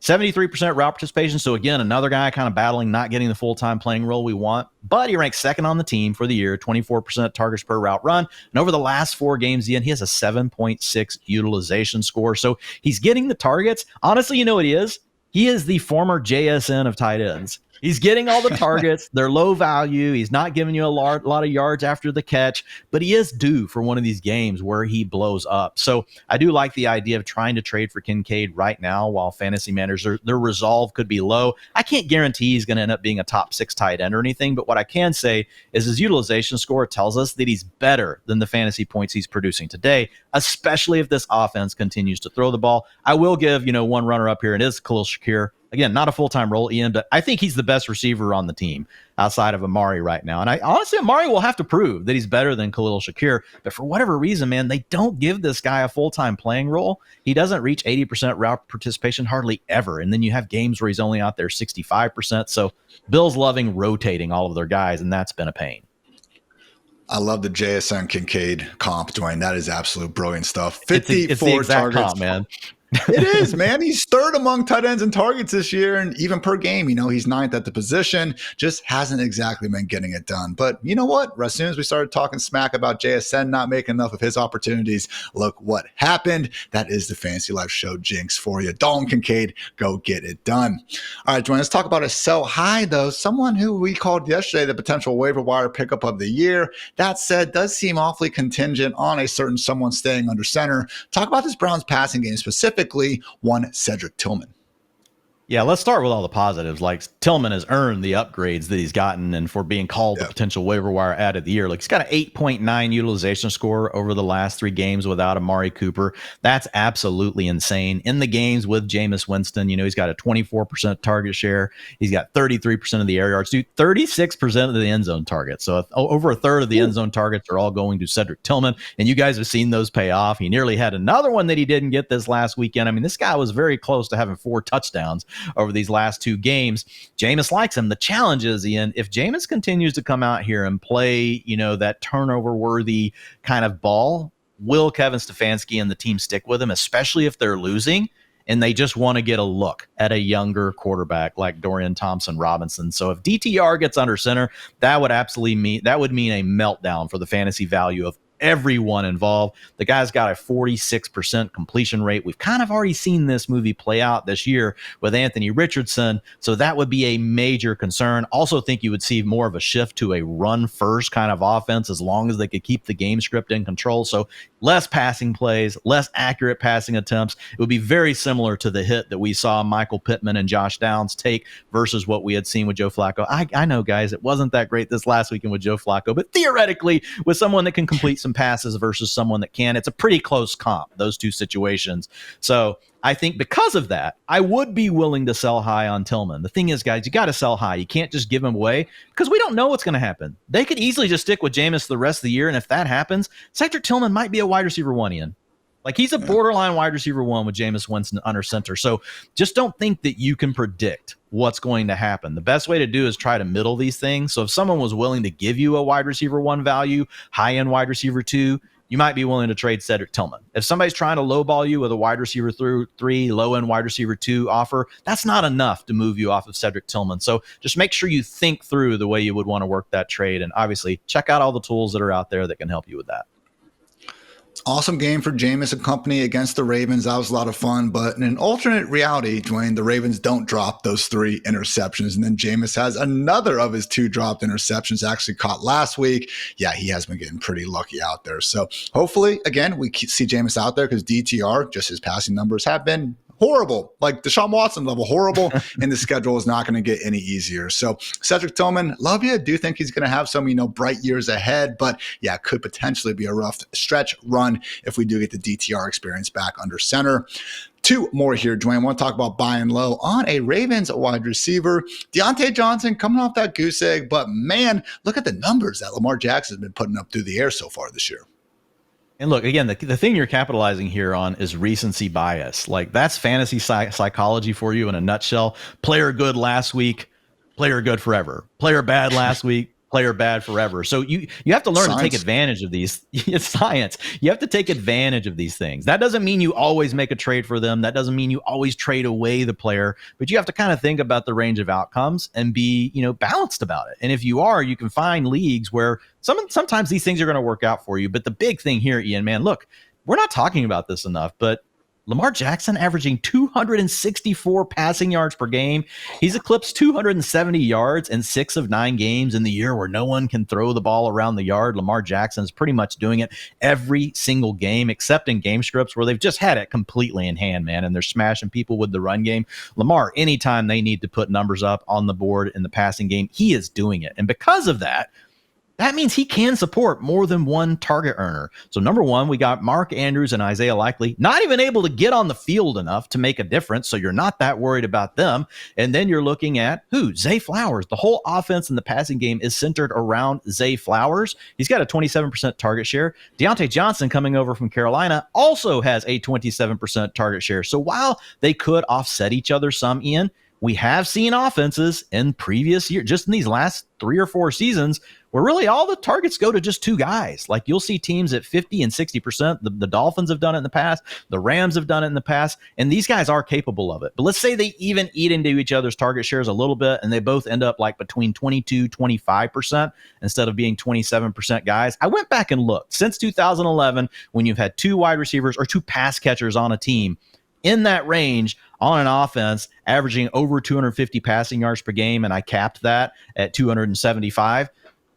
A: 73% route participation. So again, another guy kind of battling, not getting the full-time playing role we want. But he ranks second on the team for the year, 24% targets per route run. And over the last 4 games, Ian, he has a 7.6 utilization score. So he's getting the targets. Honestly, you know what he is? He is the former JSN of tight ends. He's getting all the targets. They're low value. He's not giving you a lot of yards after the catch, but he is due for one of these games where he blows up. So I do like the idea of trying to trade for Kincaid right now while fantasy managers, their resolve could be low. I can't guarantee he's going to end up being a top 6 tight end or anything, but what I can say is his utilization score tells us that he's better than the fantasy points he's producing today, especially if this offense continues to throw the ball. I will give, one runner up here, and it is Khalil Shakir. Again, not a full-time role, Ian, but I think he's the best receiver on the team outside of Amari right now. And honestly, Amari will have to prove that he's better than Khalil Shakir. But for whatever reason, man, they don't give this guy a full-time playing role. He doesn't reach 80% route participation hardly ever. And then you have games where he's only out there 65%. So Bill's loving rotating all of their guys, and that's been a pain.
B: I love the JSN Kincaid comp, Dwayne. That is absolute brilliant stuff.
A: It's the exact
B: targets.
A: comp, man.
B: It is, man. He's third among tight ends in targets this year, and even per game, he's ninth at the position. Just hasn't exactly been getting it done. But you know what? As soon as we started talking smack about JSN not making enough of his opportunities, look what happened. That is the Fantasy Life Show jinx for you. Dalton Kincaid, go get it done. All right, Dwayne, let's talk about a sell high, though. Someone who we called yesterday the potential waiver wire pickup of the year. That said, does seem awfully contingent on a certain someone staying under center. Talk about this Browns passing game specifically. One Cedric Tillman.
A: Yeah, let's start with all the positives. Like Tillman has earned the upgrades that he's gotten, and for being called the potential waiver wire ad of the year. Like he's got an 8.9 utilization score over the last 3 games without Amari Cooper. That's absolutely insane. In the games with Jameis Winston, he's got a 24% target share. He's got 33% of the air yards, 36% of the end zone targets. So over a third of the end zone targets are all going to Cedric Tillman, and you guys have seen those pay off. He nearly had another one that he didn't get this last weekend. I mean, this guy was very close to having 4 touchdowns over these last 2 games. Jameis likes him. The challenge is, Ian, if Jameis continues to come out here and play, that turnover-worthy kind of ball, will Kevin Stefanski and the team stick with him, especially if they're losing and they just want to get a look at a younger quarterback like Dorian Thompson-Robinson? So if DTR gets under center, that would mean a meltdown for the fantasy value of everyone involved. The guy's got a 46% completion rate. We've kind of already seen this movie play out this year with Anthony Richardson, so that would be a major concern. Also think you would see more of a shift to a run-first kind of offense as long as they could keep the game script in control. So less passing plays, less accurate passing attempts. It would be very similar to the hit that we saw Michael Pittman and Josh Downs take versus what we had seen with Joe Flacco. I know, guys, it wasn't that great this last weekend with Joe Flacco, but theoretically, with someone that can complete some passes versus someone that can, it's a pretty close comp, those 2 situations. So I think because of that, I would be willing to sell high on Tillman. The thing is, guys, you got to sell high. You can't just give him away because we don't know what's going to happen. They could easily just stick with Jameis the rest of the year, and if that happens, Cedric Tillman might be a wide receiver 1, Ian. Like he's a borderline wide receiver 1 with Jameis Winston under center. So just don't think that you can predict what's going to happen. The best way to do is try to middle these things. So if someone was willing to give you a wide receiver 1 value, high-end wide receiver 2, you might be willing to trade Cedric Tillman. If somebody's trying to lowball you with a wide receiver 3, low-end wide receiver 2 offer, that's not enough to move you off of Cedric Tillman. So just make sure you think through the way you would want to work that trade. And obviously, check out all the tools that are out there that can help you with that.
B: Awesome game for Jameis and company against the Ravens. That was a lot of fun. But in an alternate reality, Dwayne, the Ravens don't drop those 3 interceptions. And then Jameis has another of his 2 dropped interceptions actually caught last week. Yeah, he has been getting pretty lucky out there. So hopefully, again, we see Jameis out there because DTR, just his passing numbers have been horrible, like Deshaun Watson level horrible, and the schedule is not going to get any easier. So Cedric Tillman, love you. Do think he's going to have some, bright years ahead, but yeah, could potentially be a rough stretch run if we do get the DTR experience back under center. 2 more here, Dwayne. I want to talk about buying low on a Ravens wide receiver. Diontae Johnson coming off that goose egg, but man, look at the numbers that Lamar Jackson has been putting up through the air so far this year.
A: And look, again, the thing you're capitalizing here on is recency bias. Like that's fantasy psychology for you in a nutshell. Player good last week, player good forever. Player bad last week, player bad forever. So you have to learn to take advantage of these. It's science. You have to take advantage of these things. That doesn't mean you always make a trade for them. That doesn't mean you always trade away the player, but you have to kind of think about the range of outcomes and be, balanced about it. And if you are, you can find leagues where sometimes these things are going to work out for you. But the big thing here, Ian, man, look, we're not talking about this enough, but Lamar Jackson averaging 264 passing yards per game. He's eclipsed 270 yards in 6 of 9 games in the year where no one can throw the ball around the yard. Lamar Jackson is pretty much doing it every single game, except in game scripts where they've just had it completely in hand, man, and they're smashing people with the run game. Lamar, anytime they need to put numbers up on the board in the passing game, he is doing it. And because of that, that means he can support more than one target earner. So number 1, we got Mark Andrews and Isaiah Likely not even able to get on the field enough to make a difference. So you're not that worried about them. And then you're looking at who? Zay Flowers. The whole offense in the passing game is centered around Zay Flowers. He's got a 27% target share. Diontae Johnson coming over from Carolina also has a 27% target share. So while they could offset each other some, Ian, we have seen offenses in previous years, just in these last 3 or 4 seasons, where really all the targets go to just 2 guys. Like you'll see teams at 50 and 60%. The Dolphins have done it in the past. The Rams have done it in the past. And these guys are capable of it. But let's say they even eat into each other's target shares a little bit, and they both end up like between 22, 25% instead of being 27% guys. I went back and looked. Since 2011, when you've had 2 wide receivers or 2 pass catchers on a team in that range on an offense, averaging over 250 passing yards per game, and I capped that at 275.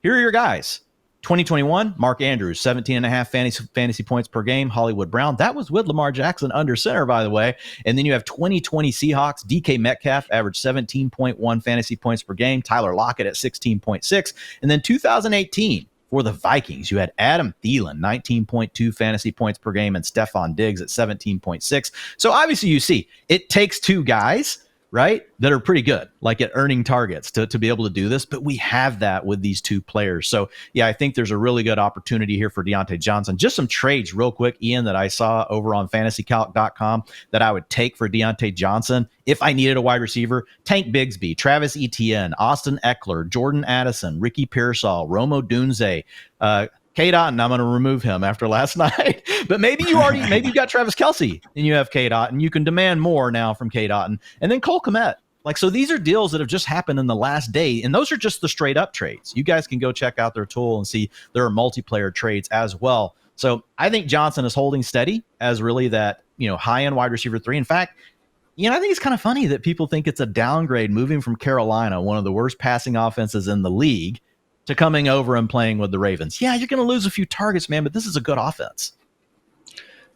A: Here are your guys. 2021, Mark Andrews, 17.5 fantasy points per game. Hollywood Brown, that was with Lamar Jackson under center, by the way. And then you have 2020 Seahawks, DK Metcalf, averaged 17.1 fantasy points per game. Tyler Lockett at 16.6. And then 2018, for the Vikings, you had Adam Thielen, 19.2 fantasy points per game, and Stephon Diggs at 17.6. So obviously you see, it takes 2 guys, right, that are pretty good, like at earning targets to be able to do this. But we have that with these 2 players. So, yeah, I think there's a really good opportunity here for Diontae Johnson. Just some trades real quick, Ian, that I saw over on fantasycalc.com that I would take for Diontae Johnson if I needed a wide receiver. Tank Bigsby, Travis Etienne, Austin Eckler, Jordan Addison, Ricky Pearsall, Rome Odunze, Cade Otton, I'm going to remove him after last night. But maybe you got Travis Kelce and you have Cade Otton. You can demand more now from Cade Otton. And then Cole Kmet. Like, so these are deals that have just happened in the last day. And those are just the straight up trades. You guys can go check out their tool and see there are multiplayer trades as well. So I think Johnson is holding steady as really that, high end wide receiver 3. In fact, I think it's kind of funny that people think it's a downgrade moving from Carolina, one of the worst passing offenses in the league, to coming over and playing with the Ravens. Yeah, you're going to lose a few targets, man, but this is a good offense.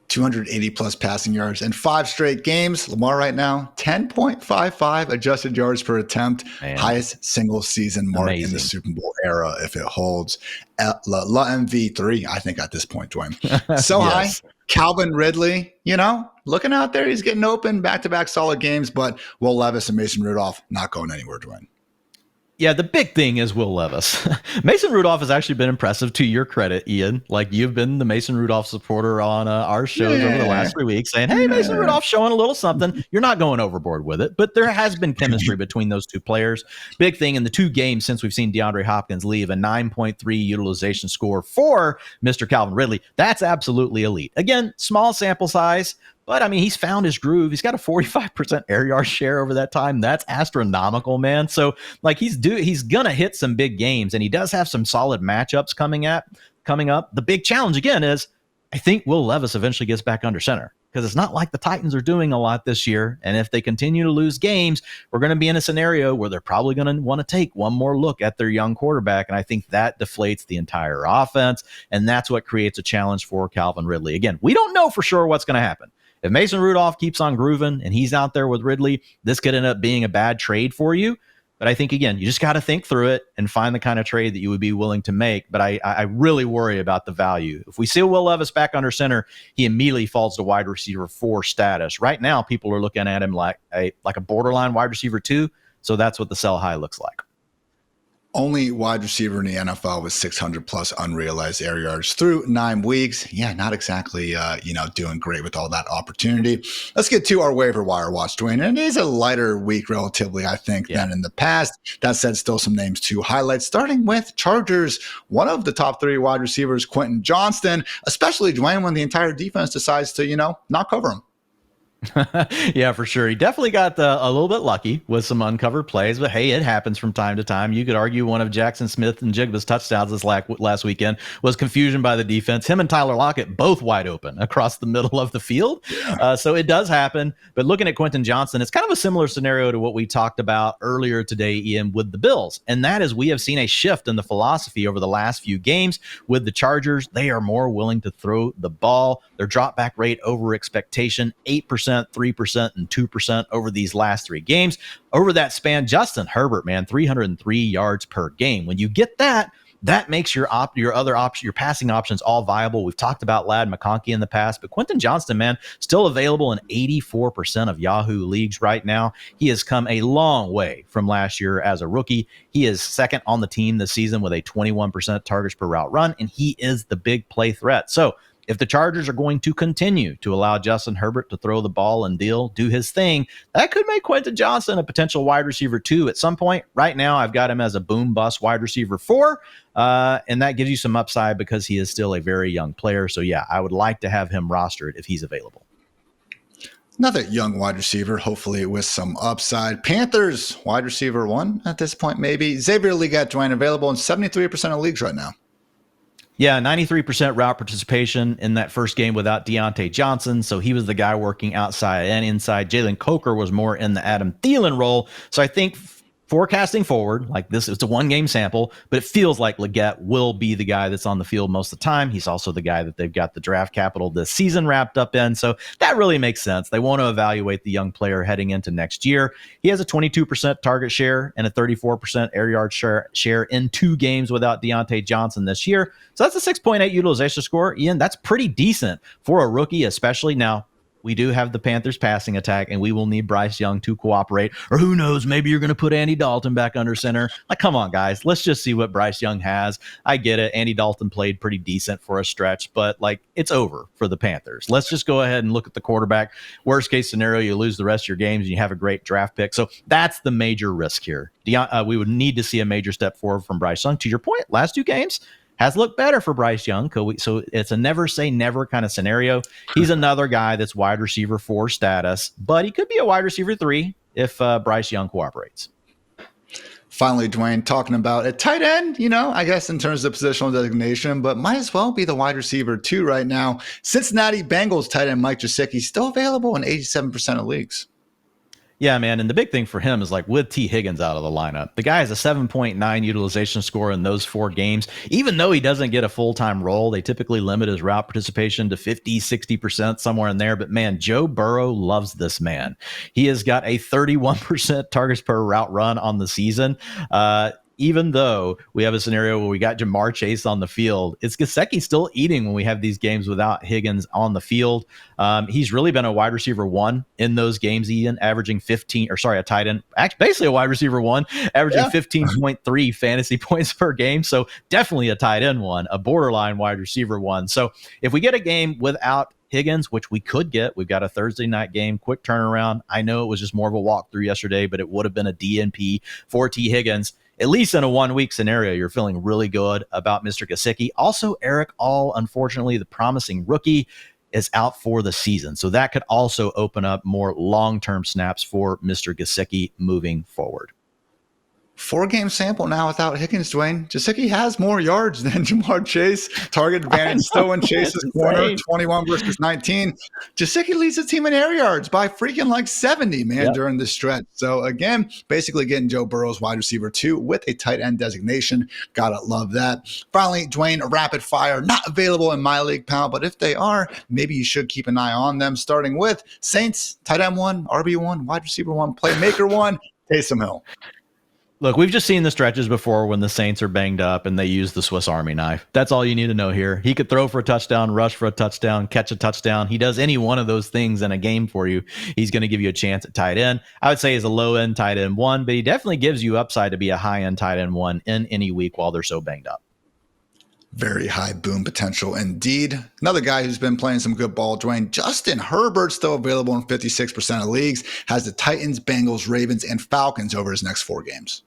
B: 280 plus passing yards in 5 straight games. Lamar right now, 10.55 adjusted yards per attempt. Man. Highest single season mark in the Super Bowl era if it holds. La MV3, I think, at this point, Dwayne. So yes. High. Calvin Ridley, looking out there. He's getting open, back-to-back solid games, but Will Levis and Mason Rudolph not going anywhere, Dwayne.
A: Yeah, the big thing is Will Levis. Mason Rudolph has actually been impressive, to your credit, Ian. Like, you've been the Mason Rudolph supporter on our shows over the last 3 weeks saying, hey, Mason Rudolph showing a little something. You're not going overboard with it, but there has been chemistry between those two players. Big thing in the 2 games since we've seen DeAndre Hopkins leave, a 9.3 utilization score for Mr. Calvin Ridley. That's absolutely elite. Again, small sample size, but I mean, he's found his groove. He's got a 45% air yard share over that time. That's astronomical, man. So like he's gonna hit some big games, and he does have some solid matchups coming up. The big challenge again is I think Will Levis eventually gets back under center, because it's not like the Titans are doing a lot this year. And if they continue to lose games, we're going to be in a scenario where they're probably going to want to take one more look at their young quarterback. And I think that deflates the entire offense. And that's what creates a challenge for Calvin Ridley. Again, we don't know for sure what's going to happen. If Mason Rudolph keeps on grooving and he's out there with Ridley, this could end up being a bad trade for you. But I think, again, you just got to think through it and find the kind of trade that you would be willing to make. But I really worry about the value. If we see Will Levis back under center, he immediately falls to wide receiver 4 status. Right now, people are looking at him like a borderline wide receiver 2. So that's what the sell high looks like.
B: Only wide receiver in the NFL with 600 plus unrealized air yards through 9 weeks. Yeah, not exactly, doing great with all that opportunity. Let's get to our waiver wire watch, Dwayne. And it is a lighter week relatively, I think, than in the past. That said, still some names to highlight, starting with Chargers. One of the top 3 wide receivers, Quentin Johnston, especially Dwayne, when the entire defense decides to, not cover him.
A: Yeah, for sure. He definitely got a little bit lucky with some uncovered plays, but hey, it happens from time to time. You could argue one of Jaxon Smith-Njigba's touchdowns this last weekend was confusion by the defense. Him and Tyler Lockett both wide open across the middle of the field. So it does happen. But looking at Quentin Johnston, it's kind of a similar scenario to what we talked about earlier today, Ian, with the Bills. And that is we have seen a shift in the philosophy over the last few games with the Chargers. They are more willing to throw the ball. Their drop back rate over expectation, 8%. 3% and 2% over these last 3 games. Over that span, Justin Herbert, man, 303 yards per game. When you get that makes your passing options all viable. We've talked about Ladd McConkey in the past, but Quentin Johnston, man, still available in 84% of Yahoo leagues right now. He has come a long way from last year as a rookie. He is second on the team this season with a 21% targets per route run, and he is the big play threat. So if the Chargers are going to continue to allow Justin Herbert to throw the ball and do his thing, that could make Quentin Johnston a potential wide receiver 2 at some point. Right now, I've got him as a boom bust wide receiver 4, and that gives you some upside because he is still a very young player. So yeah, I would like to have him rostered if he's available.
B: Another young wide receiver, hopefully with some upside. Panthers, wide receiver 1 at this point, maybe. Xavier Legette, Dwayne, available in 73% of leagues right now.
A: Yeah, 93% route participation in that first game without Diontae Johnson. So he was the guy working outside and inside. Jalen Coker was more in the Adam Thielen role. So I think forecasting forward, like this, it's a 1-game sample, but it feels like Legette will be the guy that's on the field most of the time. He's also the guy that they've got the draft capital this season wrapped up in. So that really makes sense. They want to evaluate the young player heading into next year. He has a 22% target share and a 34% air yard share in 2 games without Diontae Johnson this year. So that's a 6.8 utilization score. Ian, that's pretty decent for a rookie, especially now. We do have the Panthers passing attack, and we will need Bryce Young to cooperate. Or who knows, maybe you're going to put Andy Dalton back under center. Like, come on, guys. Let's just see what Bryce Young has. I get it. Andy Dalton played pretty decent for a stretch, but, it's over for the Panthers. Let's just go ahead and look at the quarterback. Worst case scenario, you lose the rest of your games, and you have a great draft pick. So that's the major risk here. We would need to see a major step forward from Bryce Young. To your point, last 2 games has looked better for Bryce Young. So it's a never say never kind of scenario. He's another guy that's wide receiver 4 status, but he could be a wide receiver 3 if Bryce Young cooperates.
B: Finally, Dwayne, talking about a tight end, I guess in terms of positional designation, but might as well be the wide receiver 2 right now. Cincinnati Bengals tight end Mike Gesicki still available in 87% of leagues.
A: Yeah, man. And the big thing for him is with T. Higgins out of the lineup, the guy has a 7.9 utilization score in those 4 games. Even though he doesn't get a full-time role, they typically limit his route participation to 50, 60%, somewhere in there. But man, Joe Burrow loves this man. He has got a 31% targets per route run on the season. even though we have a scenario where we got Jamar Chase on the field, it's Gesicki still eating when we have these games without Higgins on the field. He's really been a wide receiver one in those games, Ian, averaging a tight end, actually basically a wide receiver one, averaging 15.3 fantasy points per game. So definitely a tight end one, a borderline wide receiver one. So if we get a game without Higgins, which we could get, we've got a Thursday night game, quick turnaround. I know it was just more of a walkthrough yesterday, but it would have been a DNP for T. Higgins. At least in a 1 week scenario, you're feeling really good about Mr. Gesicki. Also, Eric All, unfortunately, the promising rookie, is out for the season. So that could also open up more long-term snaps for Mr. Gesicki moving forward.
B: 4-game sample now without Higgins, Dwayne. Gesicki has more yards than Jamar Chase. Target advantage still in Chase's corner, 21 versus 19. Gesicki leads the team in air yards by freaking like 70, during the stretch. So again, basically getting Joe Burrow's wide receiver 2 with a tight end designation. Gotta love that. Finally, Dwayne, rapid fire, not available in my league, pal, but if they are, maybe you should keep an eye on them, starting with Saints, tight end 1, RB 1, wide receiver 1, playmaker 1, Taysom Hill.
A: Look, we've just seen the stretches before when the Saints are banged up and they use the Swiss Army knife. That's all you need to know here. He could throw for a touchdown, rush for a touchdown, catch a touchdown. He does any one of those things in a game for you. He's going to give you a chance at tight end. I would say he's a low-end tight end 1, but he definitely gives you upside to be a high-end tight end 1 in any week while they're so banged up.
B: Very high boom potential indeed. Another guy who's been playing some good ball, Dwayne, Justin Herbert, still available in 56% of leagues, has the Titans, Bengals, Ravens, and Falcons over his next 4 games.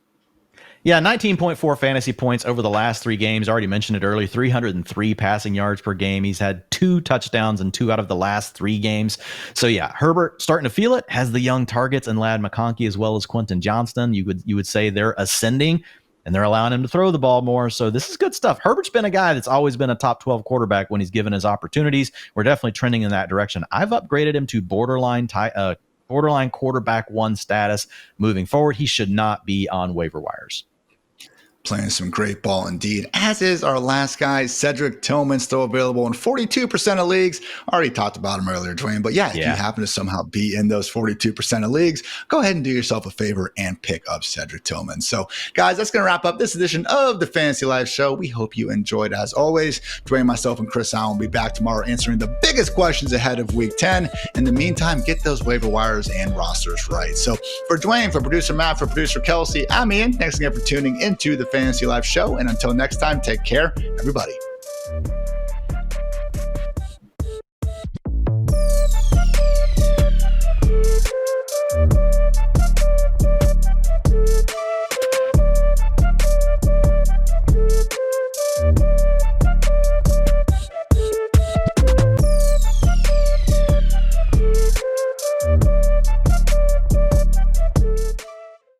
A: Yeah, 19.4 fantasy points over the last 3 games. Already mentioned it earlier, 303 passing yards per game. He's had 2 touchdowns in 2 out of the last 3 games. So yeah, Herbert starting to feel it, has the young targets and Ladd McConkey as well as Quentin Johnston. You would say they're ascending, and they're allowing him to throw the ball more. So this is good stuff. Herbert's been a guy that's always been a top 12 quarterback when he's given his opportunities. We're definitely trending in that direction. I've upgraded him to borderline quarterback 1 status moving forward. He should not be on waiver wires.
B: Playing some great ball indeed, as is our last guy, Cedric Tillman, still available in 42% of leagues. Already talked about him earlier, Dwayne, but if you happen to somehow be in those 42% of leagues, go ahead and do yourself a favor and pick up Cedric Tillman. So guys, that's going to wrap up this edition of the Fantasy Life Show. We hope you enjoyed as always. Dwayne, myself, and Chris Allen will be back tomorrow answering the biggest questions ahead of week 10. In the meantime, get those waiver wires and rosters right. So for Dwayne, for producer Matt, for producer Kelsey, I'm Ian. Thanks again for tuning into the Fantasy Life Show. And until next time, take care, everybody.